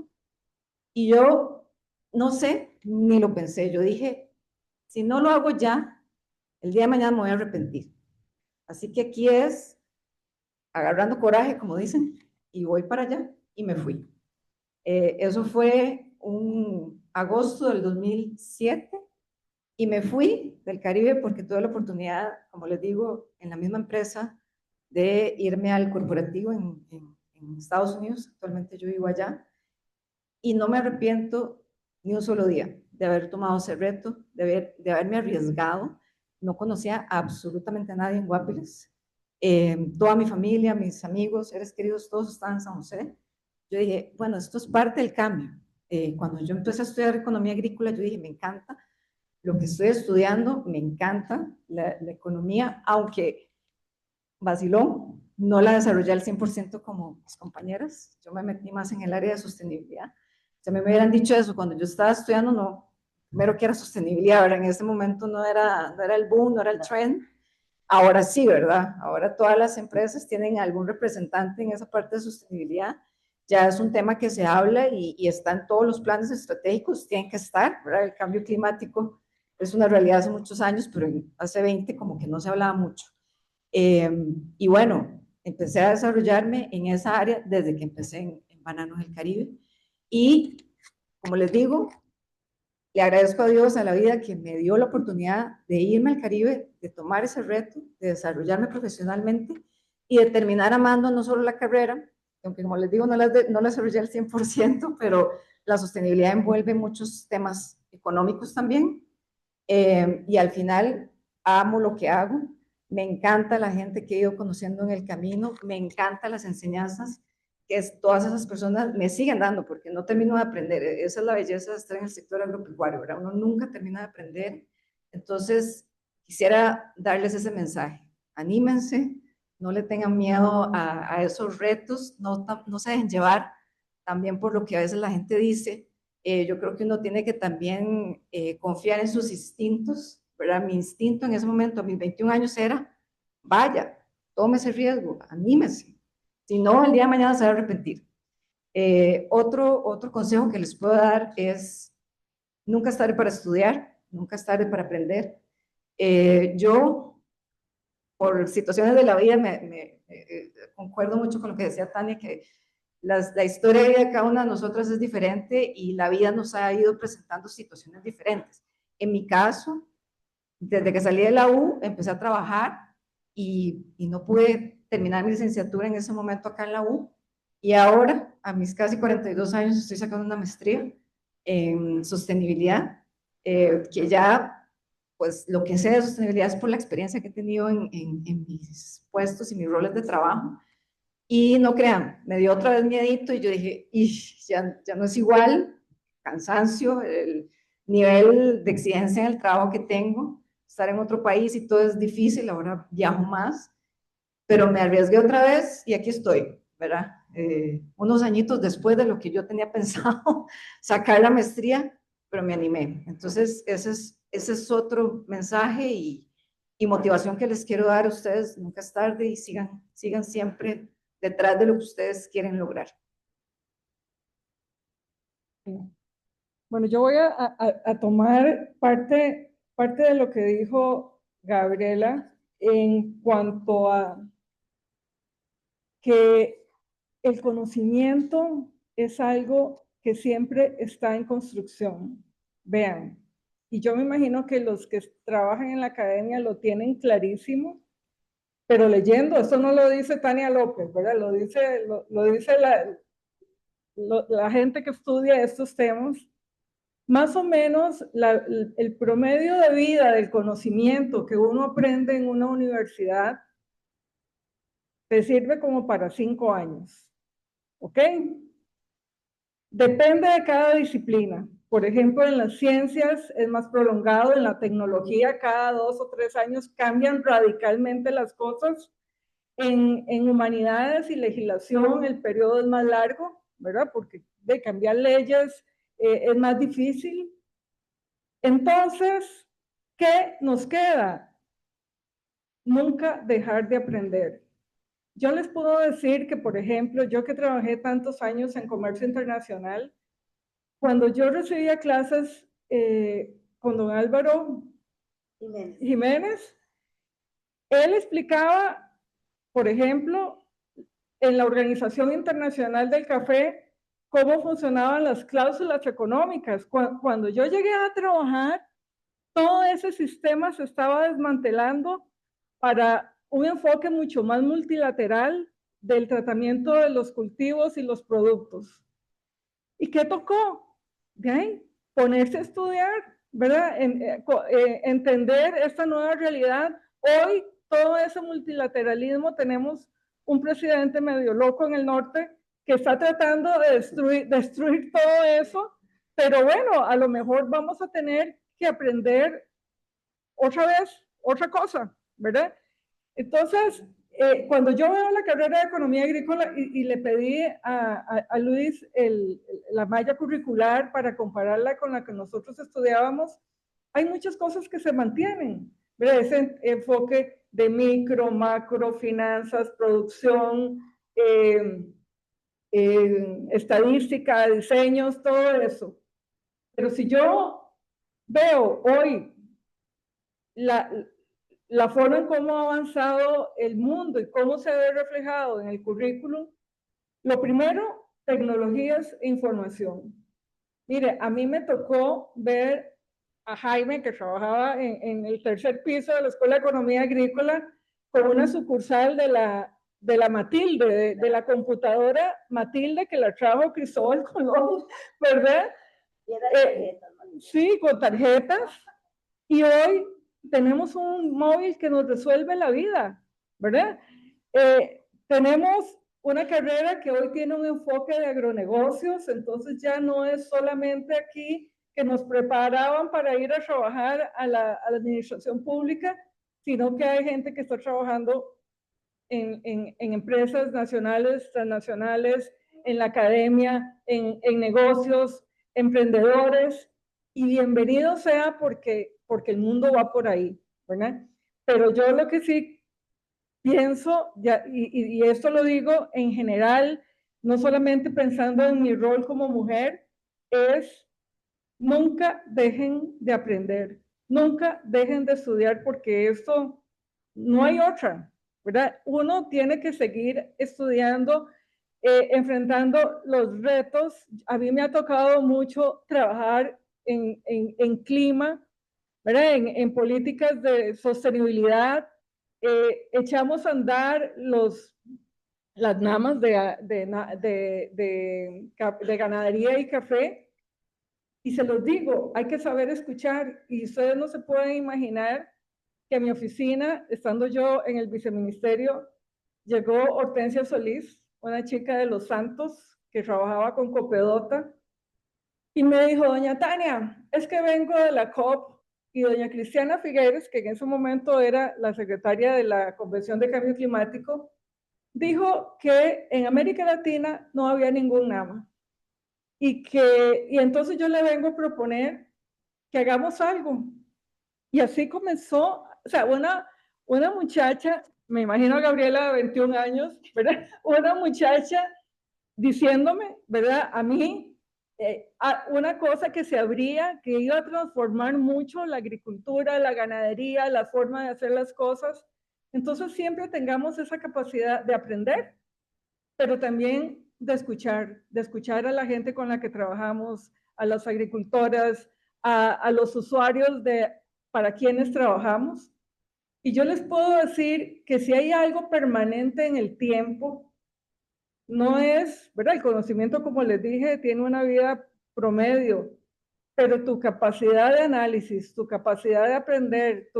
Y yo, no sé, ni lo pensé, yo dije, si no lo hago ya, el día de mañana me voy a arrepentir. Así que aquí es agarrando coraje, como dicen, y voy para allá, y me fui. Eso fue un agosto del 2007, y me fui del Caribe porque tuve la oportunidad, como les digo, en la misma empresa, de irme al corporativo en Estados Unidos. Actualmente yo vivo allá, y no me arrepiento ni un solo día de haber tomado ese reto, de haberme arriesgado. No conocía absolutamente a nadie en Guapiles. Toda mi familia, mis amigos, seres queridos, todos estaban en San José. Yo dije, bueno, esto es parte del cambio. Cuando yo empecé a estudiar economía agrícola, yo dije, me encanta lo que estoy estudiando, me encanta la economía, aunque vacilón, no la desarrollé al 100% como mis compañeras. Yo me metí más en el área de sostenibilidad. Si me hubieran dicho eso cuando yo estaba estudiando, no, primero que era sostenibilidad, ¿verdad? En ese momento no era el boom, no era el trend. Ahora sí, ¿verdad? Ahora todas las empresas tienen algún representante en esa parte de sostenibilidad. Ya es un tema que se habla y está en todos los planes estratégicos, tienen que estar, ¿verdad? El cambio climático es una realidad hace muchos años, pero hace 20 como que no se hablaba mucho. Y bueno, empecé a desarrollarme en esa área desde que empecé en Bananos del Caribe. Y como les digo, le agradezco a Dios, a la vida, que me dio la oportunidad de irme al Caribe, de tomar ese reto, de desarrollarme profesionalmente y de terminar amando no solo la carrera, aunque como les digo, no la desarrollé al 100%, pero la sostenibilidad envuelve muchos temas económicos también. Y al final amo lo que hago, me encanta la gente que he ido conociendo en el camino, me encantan las enseñanzas que todas esas personas me siguen dando, porque no termino de aprender. Esa es la belleza de estar en el sector agropecuario, ¿verdad? Uno nunca termina de aprender. Entonces, quisiera darles ese mensaje. Anímense, no le tengan miedo a esos retos, no se dejen llevar también por lo que a veces la gente dice. Yo creo que uno tiene que también confiar en sus instintos, ¿verdad? Mi instinto en ese momento, a mis 21 años, era, vaya, tome ese riesgo, anímese. Si no, el día de mañana se va a arrepentir. Otro consejo que les puedo dar es, nunca es tarde para estudiar, nunca es tarde para aprender. Yo, por situaciones de la vida, concuerdo mucho con lo que decía Tania, que la historia de cada una de nosotras es diferente y la vida nos ha ido presentando situaciones diferentes. En mi caso, desde que salí de la U, empecé a trabajar y no pude terminar mi licenciatura en ese momento acá en la U. Y ahora, a mis casi 42 años, estoy sacando una maestría en sostenibilidad, que ya, pues lo que sé de sostenibilidad es por la experiencia que he tenido en mis puestos y mis roles de trabajo. Y no crean, me dio otra vez miedito y yo dije, ya no es igual, cansancio, el nivel de exigencia en el trabajo que tengo, estar en otro país y todo es difícil, ahora viajo más, pero me arriesgué otra vez y aquí estoy, ¿verdad? Unos añitos después de lo que yo tenía pensado sacar la maestría, pero me animé. Entonces, ese es otro mensaje y motivación que les quiero dar a ustedes. Nunca es tarde y sigan siempre detrás de lo que ustedes quieren lograr. Bueno, yo voy a tomar parte de lo que dijo Gabriela en cuanto a que el conocimiento es algo que siempre está en construcción. Vean, y yo me imagino que los que trabajan en la academia lo tienen clarísimo, pero leyendo, esto no lo dice Tania López, ¿verdad? Lo dice la gente que estudia estos temas, más o menos el promedio de vida del conocimiento que uno aprende en una universidad te sirve como para 5 años, ¿ok? Depende de cada disciplina. Por ejemplo, en las ciencias es más prolongado, en la tecnología cada 2 o 3 años cambian radicalmente las cosas. En humanidades y legislación el periodo es más largo, ¿verdad? Porque de cambiar leyes es más difícil. Entonces, ¿qué nos queda? Nunca dejar de aprender. Yo les puedo decir que, por ejemplo, yo que trabajé tantos años en comercio internacional, cuando yo recibía clases con don Álvaro Jiménez, él explicaba, por ejemplo, en la Organización Internacional del Café, cómo funcionaban las cláusulas económicas. Cuando yo llegué a trabajar, todo ese sistema se estaba desmantelando para un enfoque mucho más multilateral del tratamiento de los cultivos y los productos. ¿Y qué tocó? ¿De ahí? Ponerse a estudiar, ¿verdad? Entender esta nueva realidad. Hoy, todo ese multilateralismo, tenemos un presidente medio loco en el norte que está tratando de destruir todo eso, pero bueno, a lo mejor vamos a tener que aprender otra vez, otra cosa, ¿verdad? Entonces, cuando yo veo la carrera de economía agrícola y le pedí a Luis la malla curricular para compararla con la que nosotros estudiábamos, hay muchas cosas que se mantienen, ¿verdad? Ese enfoque de micro, macro, finanzas, producción, estadística, diseños, todo eso. Pero si yo veo hoy la forma en cómo ha avanzado el mundo y cómo se ve reflejado en el currículum, lo primero, tecnologías e información. Mire, a mí me tocó ver a Jaime, que trabajaba en el tercer piso de la Escuela de Economía Agrícola, con una sucursal de la Matilde, de la computadora Matilde, que la trajo Cristóbal Colón, ¿verdad? Sí, con tarjetas. Y hoy tenemos un móvil que nos resuelve la vida, ¿verdad? Tenemos una carrera que hoy tiene un enfoque de agronegocios, entonces ya no es solamente aquí que nos preparaban para ir a trabajar a la administración pública, sino que hay gente que está trabajando en empresas nacionales, transnacionales, en la academia, en negocios, emprendedores, y bienvenido sea porque el mundo va por ahí, ¿verdad? Pero yo lo que sí pienso, y esto lo digo en general, no solamente pensando en mi rol como mujer, es nunca dejen de aprender, nunca dejen de estudiar, porque esto no hay otra, ¿verdad? Uno tiene que seguir estudiando, enfrentando los retos. A mí me ha tocado mucho trabajar en clima, ¿verdad? En políticas de sostenibilidad. Echamos a andar las namas de ganadería y café. Y se los digo, hay que saber escuchar, y ustedes no se pueden imaginar que a mi oficina, estando yo en el viceministerio, llegó Hortensia Solís, una chica de Los Santos que trabajaba con Copedota, y me dijo: doña Tania, es que vengo de la COP, y doña Cristiana Figueres, que en ese momento era la secretaria de la Convención de Cambio Climático, dijo que en América Latina no había ningún NAMA. Y entonces yo le vengo a proponer que hagamos algo. Y así comenzó, o sea, una muchacha, me imagino a Gabriela de 21 años, ¿verdad? Una muchacha diciéndome, ¿verdad? A mí, una cosa que se abría, que iba a transformar mucho la agricultura, la ganadería, la forma de hacer las cosas. Entonces siempre tengamos esa capacidad de aprender, pero también de escuchar a la gente con la que trabajamos, a las agricultoras, a los usuarios para quienes trabajamos. Y yo les puedo decir que si hay algo permanente en el tiempo, no es, ¿verdad? El conocimiento, como les dije, tiene una vida promedio, pero tu capacidad de análisis, tu capacidad de aprender,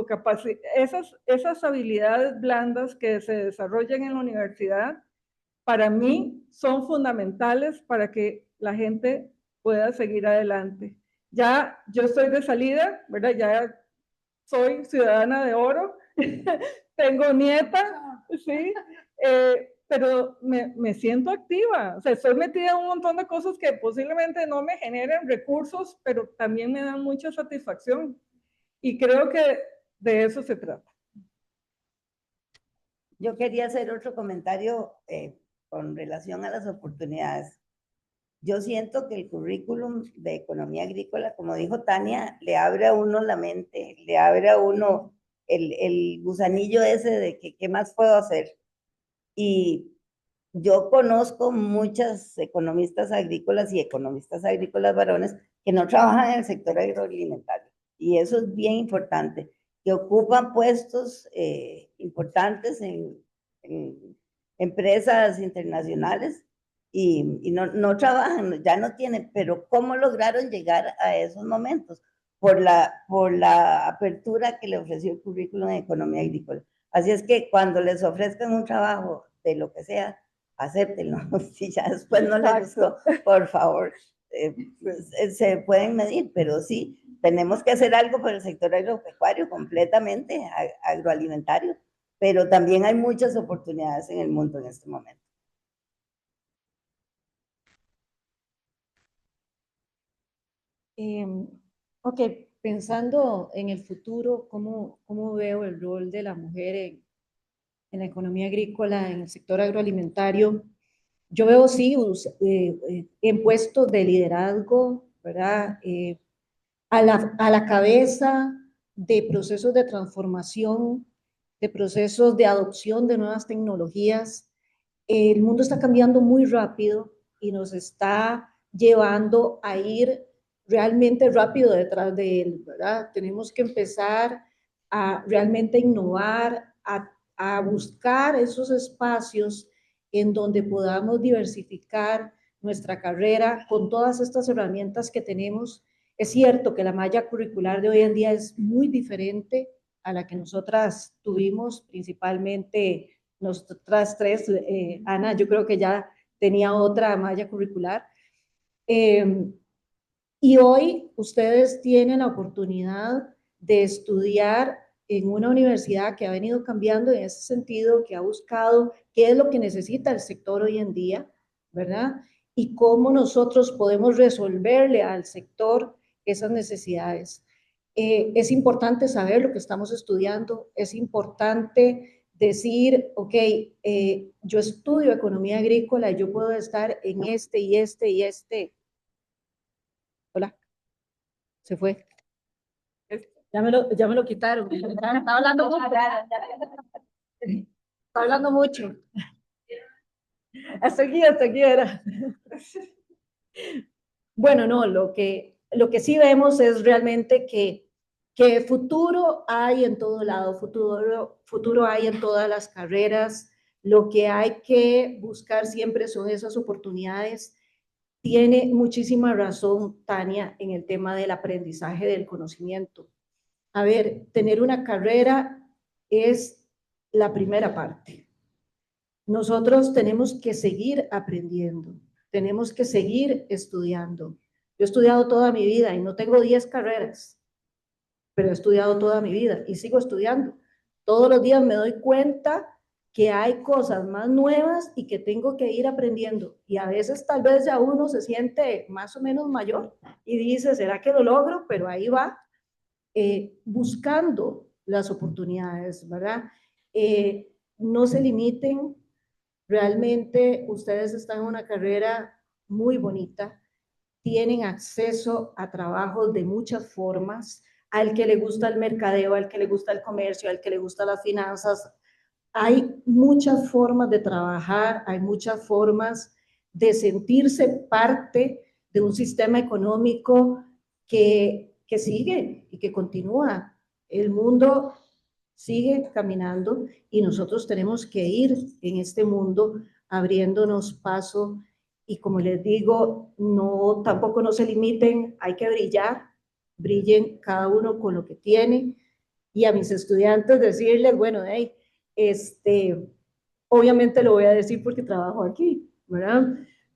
esas habilidades blandas que se desarrollan en la universidad, para mí son fundamentales para que la gente pueda seguir adelante. Ya yo estoy de salida, ¿verdad? Ya soy ciudadana de oro, tengo nieta, ¿sí? Pero me siento activa, o sea, estoy metida en un montón de cosas que posiblemente no me generen recursos, pero también me dan mucha satisfacción. Y creo que de eso se trata. Yo quería hacer otro comentario con relación a las oportunidades. Yo siento que el currículum de economía agrícola, como dijo Tania, le abre a uno la mente, le abre a uno el gusanillo ese de que qué más puedo hacer. Y yo conozco muchas economistas agrícolas y economistas agrícolas varones que no trabajan en el sector agroalimentario. Y eso es bien importante, que ocupan puestos importantes en empresas internacionales y no trabajan, ya no tienen, pero ¿cómo lograron llegar a esos momentos? Por la apertura que le ofreció el currículum de economía agrícola. Así es que cuando les ofrezcan un trabajo de lo que sea, acéptenlo. Si ya después no les gustó, por favor, se pueden medir, pero sí, tenemos que hacer algo por el sector agropecuario completamente, agroalimentario, pero también hay muchas oportunidades en el mundo en este momento. Ok, pensando en el futuro, ¿cómo veo el rol de la mujer en la economía agrícola, en el sector agroalimentario? Yo veo, sí, en puestos de liderazgo, ¿verdad? A la cabeza de procesos de transformación, de procesos de adopción de nuevas tecnologías. El mundo está cambiando muy rápido y nos está llevando a ir realmente rápido detrás de él, ¿verdad? Tenemos que empezar a realmente innovar, a buscar esos espacios en donde podamos diversificar nuestra carrera con todas estas herramientas que tenemos. Es cierto que la malla curricular de hoy en día es muy diferente a la que nosotras tuvimos, principalmente nosotras tres. Ana, yo creo que ya tenía otra malla curricular. Y hoy ustedes tienen la oportunidad de estudiar en una universidad que ha venido cambiando en ese sentido, que ha buscado qué es lo que necesita el sector hoy en día, ¿verdad? Y cómo nosotros podemos resolverle al sector esas necesidades. Es importante saber lo que estamos estudiando, es importante decir, ok, yo estudio economía agrícola y yo puedo estar en este y este y este. Hola, se fue. Ya me lo quitaron. Estaba hablando mucho. Está hablando mucho. Hasta aquí era. Bueno, no, lo que sí vemos es realmente que futuro hay en todo lado, futuro hay en todas las carreras. Lo que hay que buscar siempre son esas oportunidades. Tiene muchísima razón Tania en el tema del aprendizaje del conocimiento. A ver, tener una carrera es la primera parte. Nosotros tenemos que seguir aprendiendo, tenemos que seguir estudiando. Yo he estudiado toda mi vida y no tengo 10 carreras, pero he estudiado toda mi vida y sigo estudiando. Todos los días me doy cuenta que hay cosas más nuevas y que tengo que ir aprendiendo. Y a veces tal vez ya uno se siente más o menos mayor y dice, ¿será que lo logro? Pero ahí va, buscando las oportunidades, ¿verdad? No se limiten, realmente ustedes están en una carrera muy bonita, tienen acceso a trabajos de muchas formas, al que le gusta el mercadeo, al que le gusta el comercio, al que le gusta las finanzas. Hay muchas formas de trabajar, hay muchas formas de sentirse parte de un sistema económico que sigue y que continúa. El mundo sigue caminando y nosotros tenemos que ir en este mundo abriéndonos paso. Y como les digo, no, tampoco no se limiten, hay que brillar, brillen cada uno con lo que tiene. Y a mis estudiantes decirles, bueno, hey, obviamente lo voy a decir porque trabajo aquí, ¿verdad?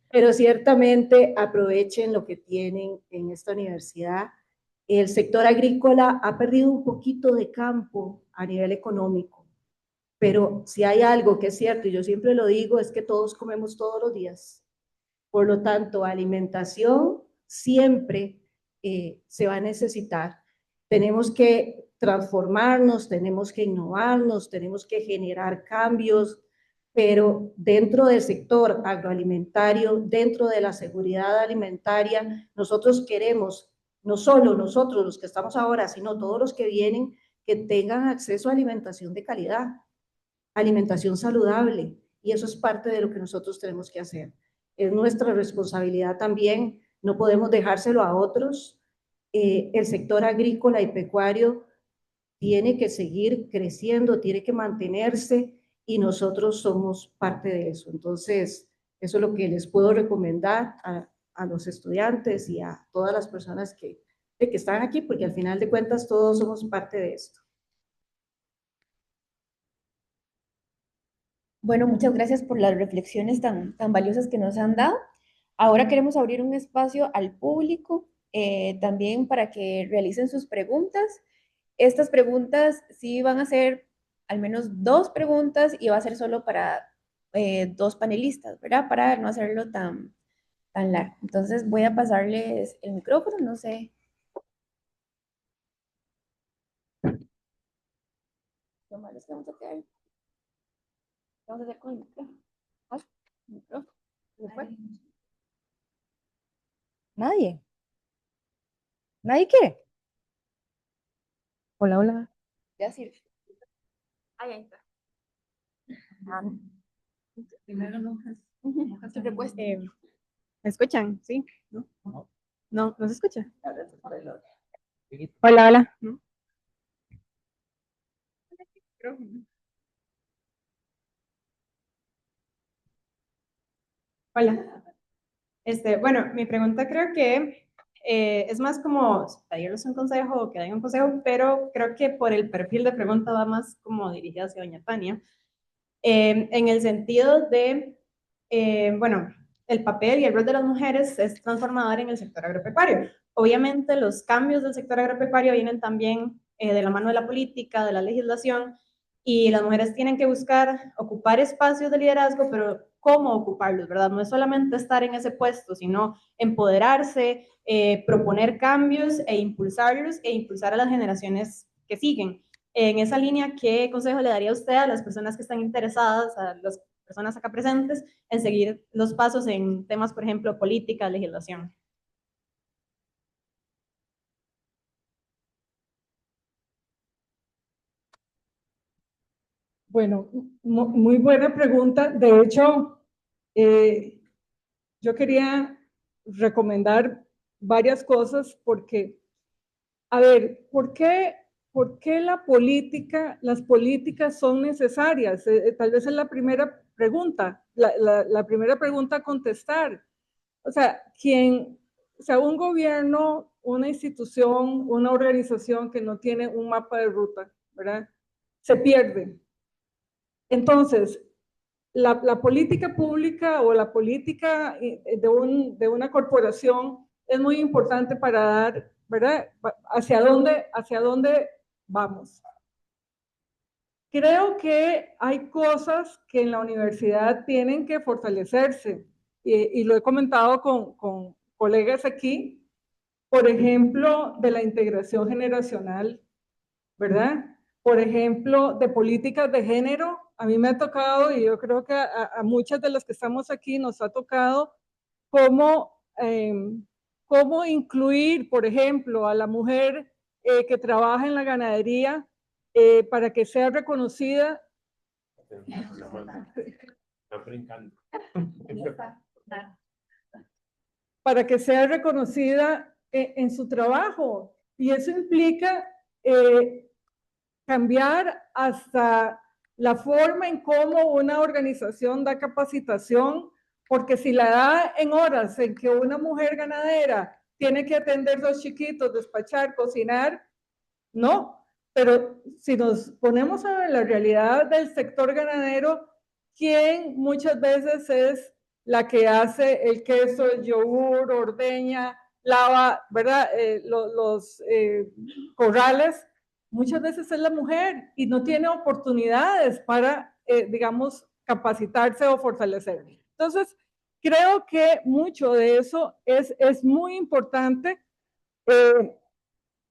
Pero ciertamente aprovechen lo que tienen en esta universidad. El sector agrícola ha perdido un poquito de campo a nivel económico, pero si hay algo que es cierto, y yo siempre lo digo, es que todos comemos todos los días. Por lo tanto, alimentación siempre se va a necesitar. Tenemos que transformarnos, tenemos que innovarnos, tenemos que generar cambios, pero dentro del sector agroalimentario, dentro de la seguridad alimentaria, nosotros queremos, no solo nosotros los que estamos ahora, sino todos los que vienen, que tengan acceso a alimentación de calidad, alimentación saludable, y eso es parte de lo que nosotros tenemos que hacer. Es nuestra responsabilidad también, no podemos dejárselo a otros. El sector agrícola y pecuario tiene que seguir creciendo, tiene que mantenerse y nosotros somos parte de eso. Entonces, eso es lo que les puedo recomendar a los estudiantes y a todas las personas que están aquí, porque al final de cuentas todos somos parte de esto. Bueno, muchas gracias por las reflexiones tan valiosas que nos han dado. Ahora queremos abrir un espacio al público también para que realicen sus preguntas. Estas preguntas sí van a ser al menos 2 preguntas y va a ser solo para 2 panelistas, ¿verdad? Para no hacerlo tan largo. Entonces voy a pasarles el micrófono, no sé. Lo malo es que vamos a quedar. ¿Qué vamos a hacer con el micrófono? Ah, el micrófono. ¿Se fue? ¿Nadie? ¿Nadie quiere? Hola, hola. Ya sirve. Ahí está. Primero no tu respuesta. ¿Me escuchan? ¿Sí? ¿No? No, ¿no se escucha? Hola, hola. ¿No? Hola. Bueno, mi pregunta creo que es más como pedirles un consejo o que den un consejo, pero creo que por el perfil de pregunta va más como dirigida hacia doña Tania, en el sentido de, bueno, el papel y el rol de las mujeres es transformador en el sector agropecuario. Obviamente los cambios del sector agropecuario vienen también de la mano de la política, de la legislación, y las mujeres tienen que buscar ocupar espacios de liderazgo, pero cómo ocuparlos, ¿verdad? No es solamente estar en ese puesto, sino empoderarse, proponer cambios e impulsar a las generaciones que siguen. En esa línea, ¿qué consejo le daría usted a las personas que están interesadas, a las personas acá presentes, en seguir los pasos en temas, por ejemplo, política, legislación? Bueno, muy buena pregunta. De hecho, yo quería recomendar varias cosas porque, a ver, ¿por qué las políticas son necesarias? Tal vez es la primera pregunta, la primera pregunta a contestar. O sea, un gobierno, una institución, una organización que no tiene un mapa de ruta, ¿verdad? Se pierde. Entonces, la política pública o la política de una corporación es muy importante para dar, ¿verdad? ¿Hacia dónde vamos? Creo que hay cosas que en la universidad tienen que fortalecerse y lo he comentado con colegas aquí, por ejemplo, de la integración generacional, ¿verdad? Por ejemplo, de políticas de género. A mí me ha tocado, y yo creo que a muchas de las que estamos aquí nos ha tocado, cómo incluir, por ejemplo, a la mujer que trabaja en la ganadería para que sea reconocida. Para que sea reconocida en su trabajo. Y eso implica cambiar hasta la forma en cómo una organización da capacitación, porque si la da en horas en que una mujer ganadera tiene que atender dos chiquitos, despachar, cocinar, no. Pero si nos ponemos a ver la realidad del sector ganadero, ¿quién muchas veces es la que hace el queso, el yogur, ordeña, lava, ¿verdad? Los corrales? Muchas veces es la mujer y no tiene oportunidades para, digamos, capacitarse o fortalecer. Entonces, creo que mucho de eso es muy importante.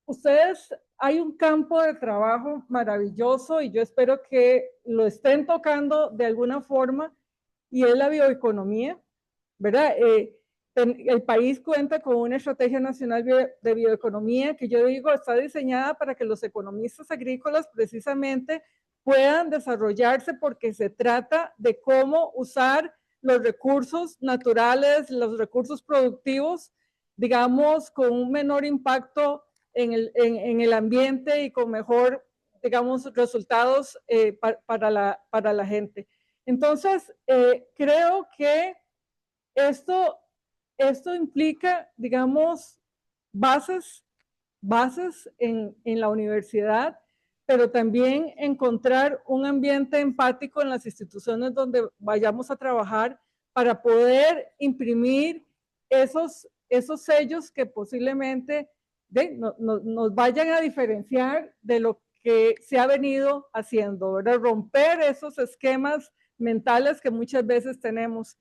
Ustedes, hay un campo de trabajo maravilloso y yo espero que lo estén tocando de alguna forma y es la bioeconomía, ¿verdad? El país cuenta con una estrategia nacional de bioeconomía que yo digo está diseñada para que los economistas agrícolas precisamente puedan desarrollarse porque se trata de cómo usar los recursos naturales, los recursos productivos, digamos, con un menor impacto en el ambiente y con mejor, digamos, resultados para la gente. Entonces, creo que esto implica, digamos, bases en la universidad, pero también encontrar un ambiente empático en las instituciones donde vayamos a trabajar para poder imprimir esos sellos que posiblemente nos vayan a diferenciar de lo que se ha venido haciendo, ¿verdad? Romper esos esquemas mentales que muchas veces tenemos.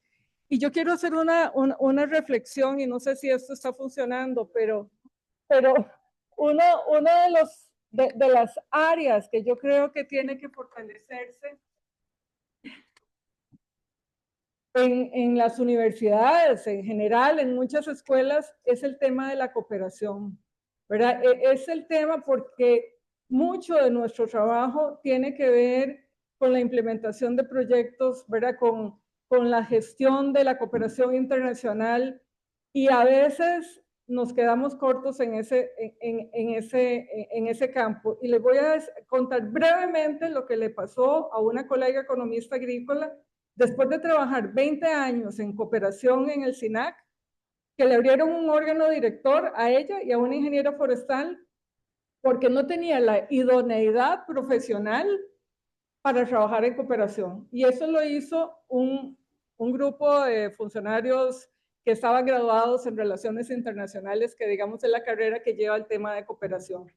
Y yo quiero hacer una reflexión, y no sé si esto está funcionando, pero uno de las áreas que yo creo que tiene que fortalecerse en las universidades, en general, en muchas escuelas, es el tema de la cooperación, ¿verdad? Es el tema porque mucho de nuestro trabajo tiene que ver con la implementación de proyectos, ¿verdad? Con la gestión de la cooperación internacional y a veces nos quedamos cortos en ese campo. Y les voy a contar brevemente lo que le pasó a una colega economista agrícola después de trabajar 20 años en cooperación en el SINAC, que le abrieron un órgano director a ella y a una ingeniera forestal porque no tenía la idoneidad profesional para trabajar en cooperación. Y eso lo hizo un grupo de funcionarios que estaban graduados en relaciones internacionales, que digamos es la carrera que lleva el tema de cooperación.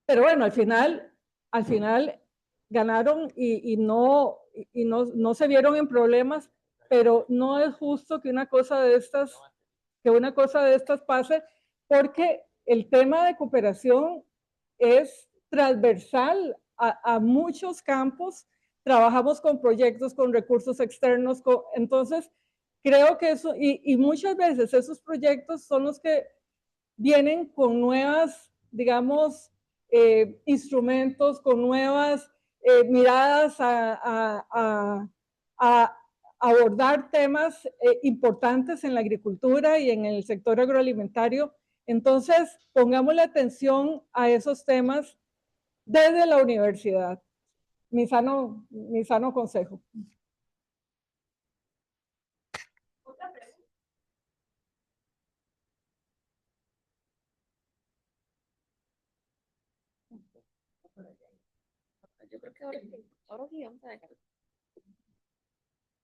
Pero bueno, al final ganaron y no se vieron en problemas, pero no es justo que una cosa de estas pase, porque el tema de cooperación es transversal a muchos campos. Trabajamos con proyectos, con recursos externos, entonces creo que eso, y muchas veces esos proyectos son los que vienen con nuevas, digamos, instrumentos, con nuevas miradas a abordar temas importantes en la agricultura y en el sector agroalimentario. Entonces, pongámosle atención a esos temas desde la universidad. Mi sano consejo. Yo creo que ahora sí vamos a dejar.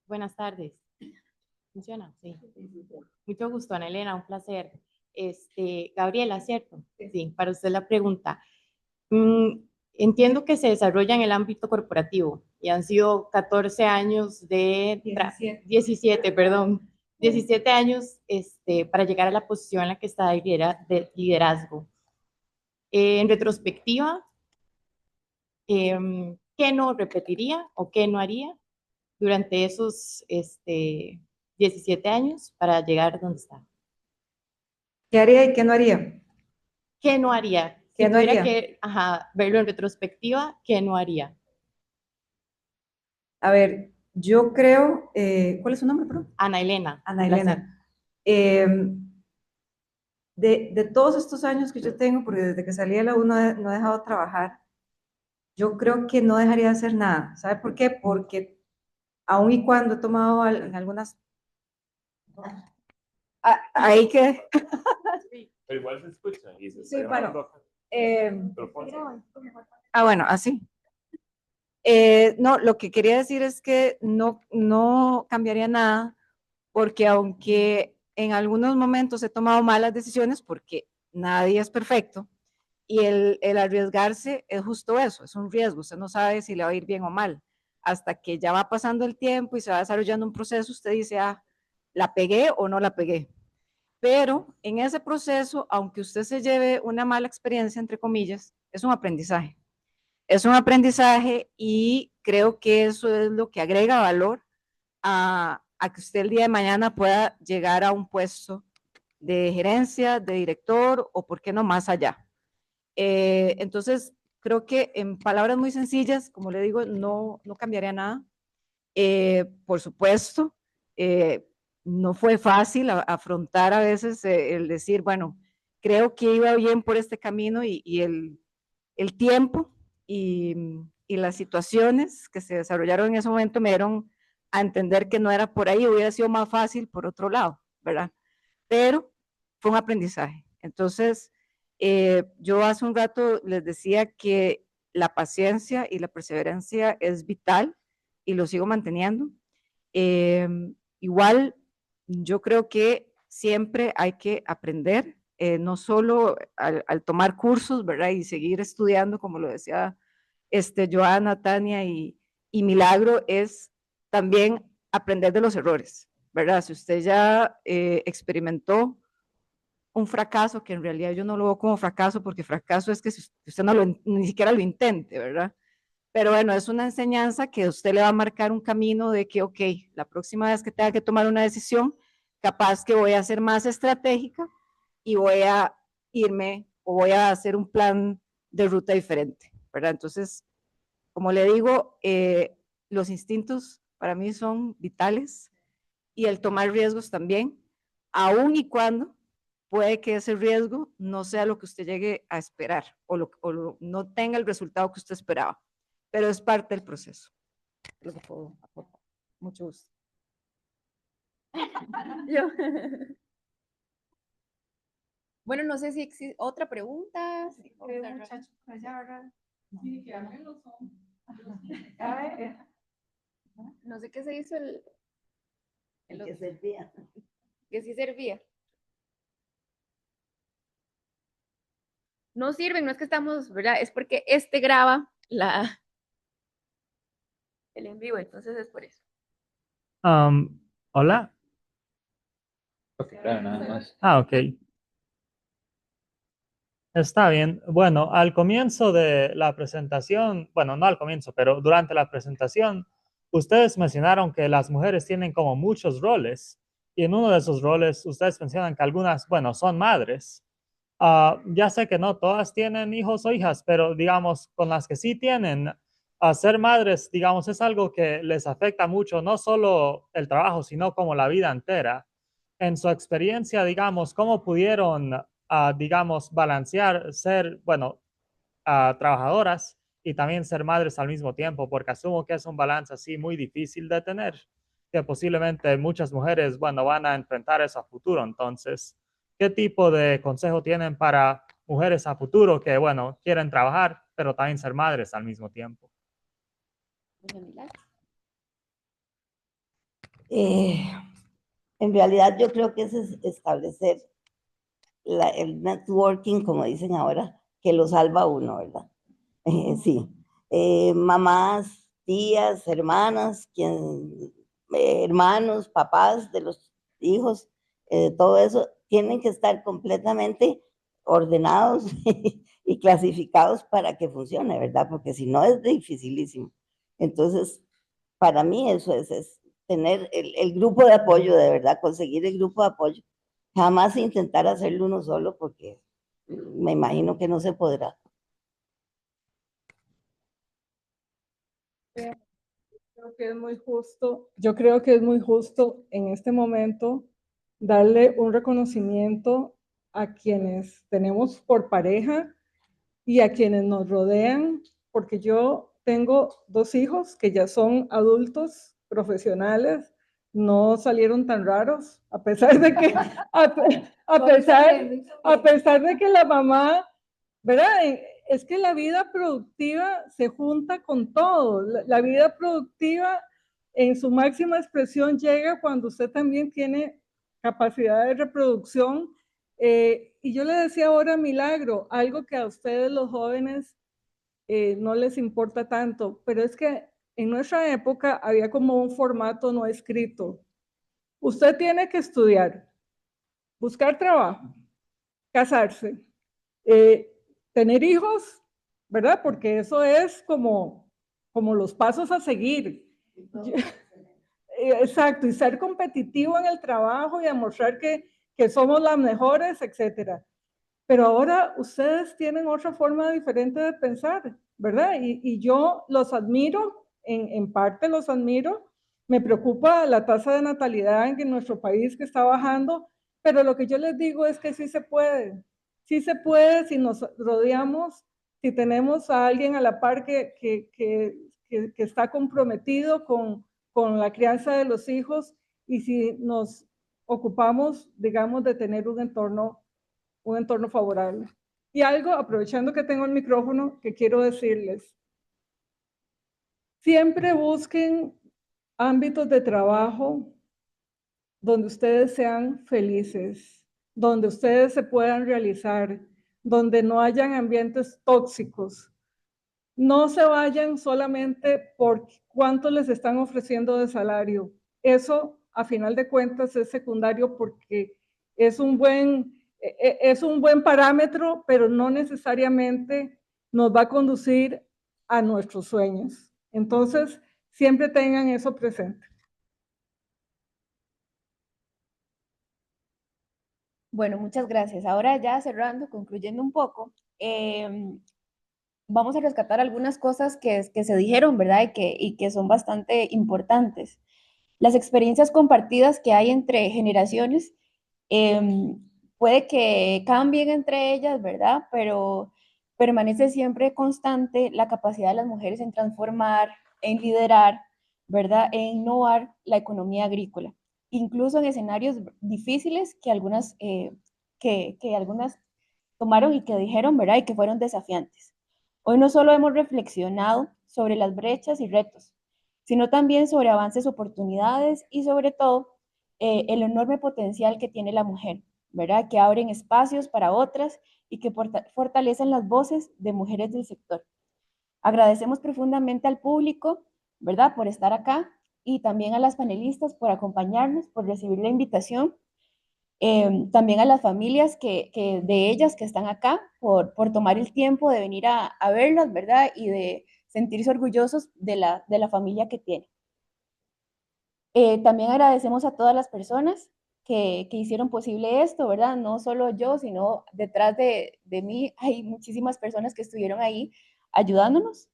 Buenas tardes. ¿Funciona? Sí. Mucho gusto, Ana Elena, un placer. Gabriela, ¿cierto? Sí, para usted la pregunta. Entiendo que se desarrolla en el ámbito corporativo y han sido 14 años 17, perdón, 17 años para llegar a la posición en la que está de liderazgo. En retrospectiva, ¿qué no repetiría o qué no haría durante esos 17 años para llegar donde está? ¿Qué haría y qué no haría? ¿Qué no haría? Si tuviera que verlo en retrospectiva, ¿qué no haría? A ver, yo creo, ¿cuál es su nombre, perdón? Ana Elena. Ana Elena. De todos estos años que yo tengo, porque desde que salí de la U no he dejado de trabajar, yo creo que no dejaría de hacer nada. ¿Sabe por qué? Porque aun y cuando he tomado en algunas... ahí que... Pero igual se escucha y se está Sí, bueno. grabando acá. Bueno, así. No, lo que quería decir es que no cambiaría nada, porque aunque en algunos momentos he tomado malas decisiones, porque nadie es perfecto, y el arriesgarse es justo eso, es un riesgo, usted no sabe si le va a ir bien o mal. Hasta que ya va pasando el tiempo y se va desarrollando un proceso, usted dice, ¿la pegué o no la pegué? Pero en ese proceso, aunque usted se lleve una mala experiencia, entre comillas, es un aprendizaje. Es un aprendizaje y creo que eso es lo que agrega valor a que usted el día de mañana pueda llegar a un puesto de gerencia, de director o, por qué no, más allá. Entonces, creo que en palabras muy sencillas, como le digo, no cambiaría nada. Por supuesto, no fue fácil afrontar a veces el decir, bueno, creo que iba bien por este camino y el tiempo y las situaciones que se desarrollaron en ese momento me dieron a entender que no era por ahí, hubiera sido más fácil por otro lado, ¿verdad? Pero fue un aprendizaje. Entonces, yo hace un rato les decía que la paciencia y la perseverancia es vital y lo sigo manteniendo. Eh, Igual, yo creo que siempre hay que aprender, no solo al tomar cursos, ¿verdad? Y seguir estudiando, como lo decía Joana, Tania y Milagro, es también aprender de los errores, ¿verdad? Si usted ya experimentó un fracaso, que en realidad yo no lo veo como fracaso, porque fracaso es que si usted no ni siquiera lo intente, ¿verdad? Pero bueno, es una enseñanza que usted le va a marcar un camino de que, ok, la próxima vez que tenga que tomar una decisión, capaz que voy a ser más estratégica y voy a irme o voy a hacer un plan de ruta diferente, ¿verdad? Entonces, como le digo, los instintos para mí son vitales y el tomar riesgos también, aun y cuando puede que ese riesgo no sea lo que usted llegue a esperar no tenga el resultado que usted esperaba, pero es parte del proceso. Lo que puedo aportar. Mucho gusto. Yo. Bueno, no sé si existe otra pregunta. No sé qué se hizo el Que otro, servía. que sí servía. No sirven, no es que estamos, ¿verdad? Es porque graba el en vivo, entonces es por eso. Hola. Ok, claro, nada más. Ok. Está bien. Bueno, al comienzo de la presentación, bueno, no al comienzo, pero durante la presentación, ustedes mencionaron que las mujeres tienen como muchos roles y en uno de esos roles ustedes mencionan que algunas, bueno, son madres. Ya sé que no todas tienen hijos o hijas, pero digamos, con las que sí tienen, ser madres, digamos, es algo que les afecta mucho, no solo el trabajo, sino como la vida entera. En su experiencia, digamos, ¿cómo pudieron, digamos, balancear ser, bueno, trabajadoras y también ser madres al mismo tiempo? Porque asumo que es un balance así muy difícil de tener, que posiblemente muchas mujeres, bueno, van a enfrentar eso a futuro. Entonces, ¿qué tipo de consejo tienen para mujeres a futuro que, bueno, quieren trabajar, pero también ser madres al mismo tiempo? En realidad yo creo que es establecer el networking, como dicen ahora, que lo salva a uno, ¿verdad? Sí. Mamás, tías, hermanas, hermanos, papás de los hijos, todo eso, tienen que estar completamente ordenados y clasificados para que funcione, ¿verdad? Porque si no es dificilísimo. Entonces, para mí eso es tener el grupo de apoyo, de verdad, conseguir el grupo de apoyo. Jamás intentar hacerlo uno solo porque me imagino que no se podrá. Creo que es muy justo, yo creo que es muy justo en este momento darle un reconocimiento a quienes tenemos por pareja y a quienes nos rodean porque yo tengo 2 hijos que ya son adultos profesionales, no salieron tan raros, a pesar de que, a pesar de que la mamá, ¿verdad? Es que la vida productiva se junta con todo. La vida productiva en su máxima expresión llega cuando usted también tiene capacidad de reproducción. Y yo le decía ahora, Milagro, algo que a ustedes los jóvenes no les importa tanto, pero es que en nuestra época había como un formato no escrito. Usted tiene que estudiar, buscar trabajo, casarse, tener hijos, ¿verdad? Porque eso es como los pasos a seguir. Exacto, y ser competitivo en el trabajo y demostrar que somos las mejores, etcétera. Pero ahora ustedes tienen otra forma diferente de pensar, ¿verdad? Y yo los admiro, en parte los admiro. Me preocupa la tasa de natalidad en nuestro país que está bajando, pero lo que yo les digo es que sí se puede. Sí se puede si nos rodeamos, si tenemos a alguien a la par que está comprometido con la crianza de los hijos y si nos ocupamos, digamos, de tener un entorno favorable. Y algo, aprovechando que tengo el micrófono, que quiero decirles. Siempre busquen ámbitos de trabajo donde ustedes sean felices, donde ustedes se puedan realizar, donde no hayan ambientes tóxicos. No se vayan solamente por cuánto les están ofreciendo de salario. Eso, a final de cuentas, es secundario porque es un buen parámetro, pero no necesariamente nos va a conducir a nuestros sueños. Entonces, siempre tengan eso presente. Bueno, muchas gracias. Ahora ya cerrando, concluyendo un poco, vamos a rescatar algunas cosas que se dijeron, ¿verdad? Y que son bastante importantes. Las experiencias compartidas que hay entre generaciones, puede que cambien entre ellas, ¿verdad? Pero permanece siempre constante la capacidad de las mujeres en transformar, en liderar, ¿verdad? En innovar la economía agrícola, incluso en escenarios difíciles que algunas tomaron y que dijeron, ¿verdad? Y que fueron desafiantes. Hoy no solo hemos reflexionado sobre las brechas y retos, sino también sobre avances, oportunidades y sobre todo el enorme potencial que tiene la mujer, ¿verdad? Que abren espacios para otras y que fortalecen las voces de mujeres del sector. Agradecemos profundamente al público, ¿verdad? Por estar acá y también a las panelistas por acompañarnos, por recibir la invitación. También a las familias de ellas que están acá por tomar el tiempo de venir a verlas, ¿verdad? Y de sentirse orgullosos de la familia que tienen. También agradecemos a todas las personas que hicieron posible esto, ¿verdad? No solo yo, sino detrás de mí hay muchísimas personas que estuvieron ahí ayudándonos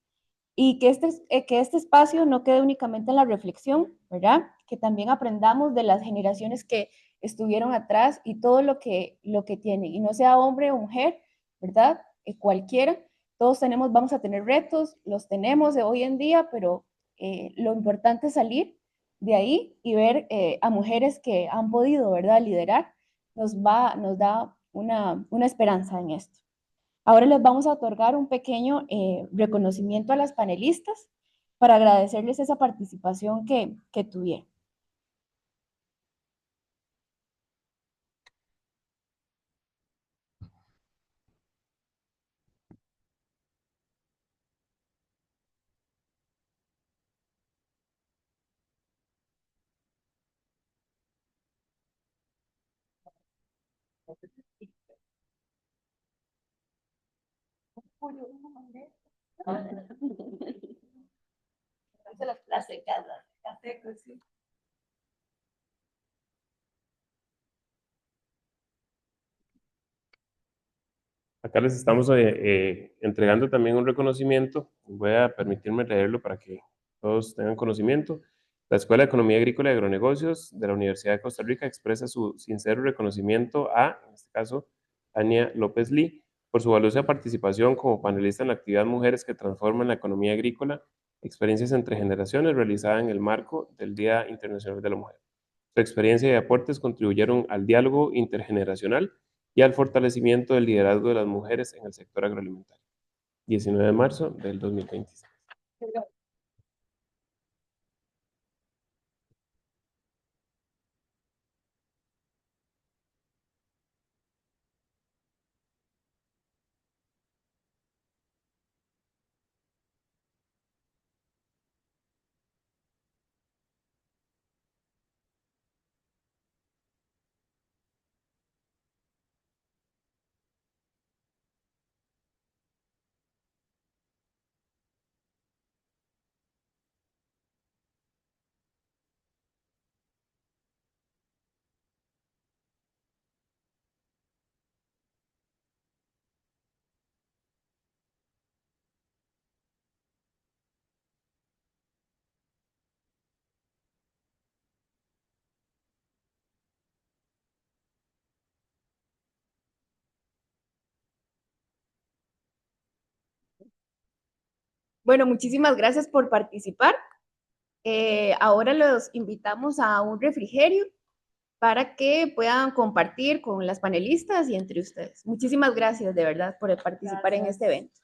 y que este espacio no quede únicamente en la reflexión, ¿verdad? Que también aprendamos de las generaciones que estuvieron atrás y todo lo que tienen, y no sea hombre o mujer, ¿verdad? Cualquiera, todos vamos a tener retos, los tenemos de hoy en día, pero lo importante es salir de ahí y ver a mujeres que han podido, ¿verdad?, liderar, nos da una esperanza en esto. Ahora les vamos a otorgar un pequeño reconocimiento a las panelistas para agradecerles esa participación que tuvieron. Acá les estamos entregando también un reconocimiento. Voy a permitirme leerlo para que todos tengan conocimiento. La Escuela de Economía Agrícola y Agronegocios de la Universidad de Costa Rica expresa su sincero reconocimiento a, en este caso, Tania López Lee, por su valiosa participación como panelista en la actividad Mujeres que Transforman la Economía Agrícola, experiencias entre generaciones realizada en el marco del Día Internacional de la Mujer. Su experiencia y aportes contribuyeron al diálogo intergeneracional y al fortalecimiento del liderazgo de las mujeres en el sector agroalimentario. 19 de marzo del 2026. Bueno, muchísimas gracias por participar. Ahora los invitamos a un refrigerio para que puedan compartir con las panelistas y entre ustedes. Muchísimas gracias de verdad por participar en este evento.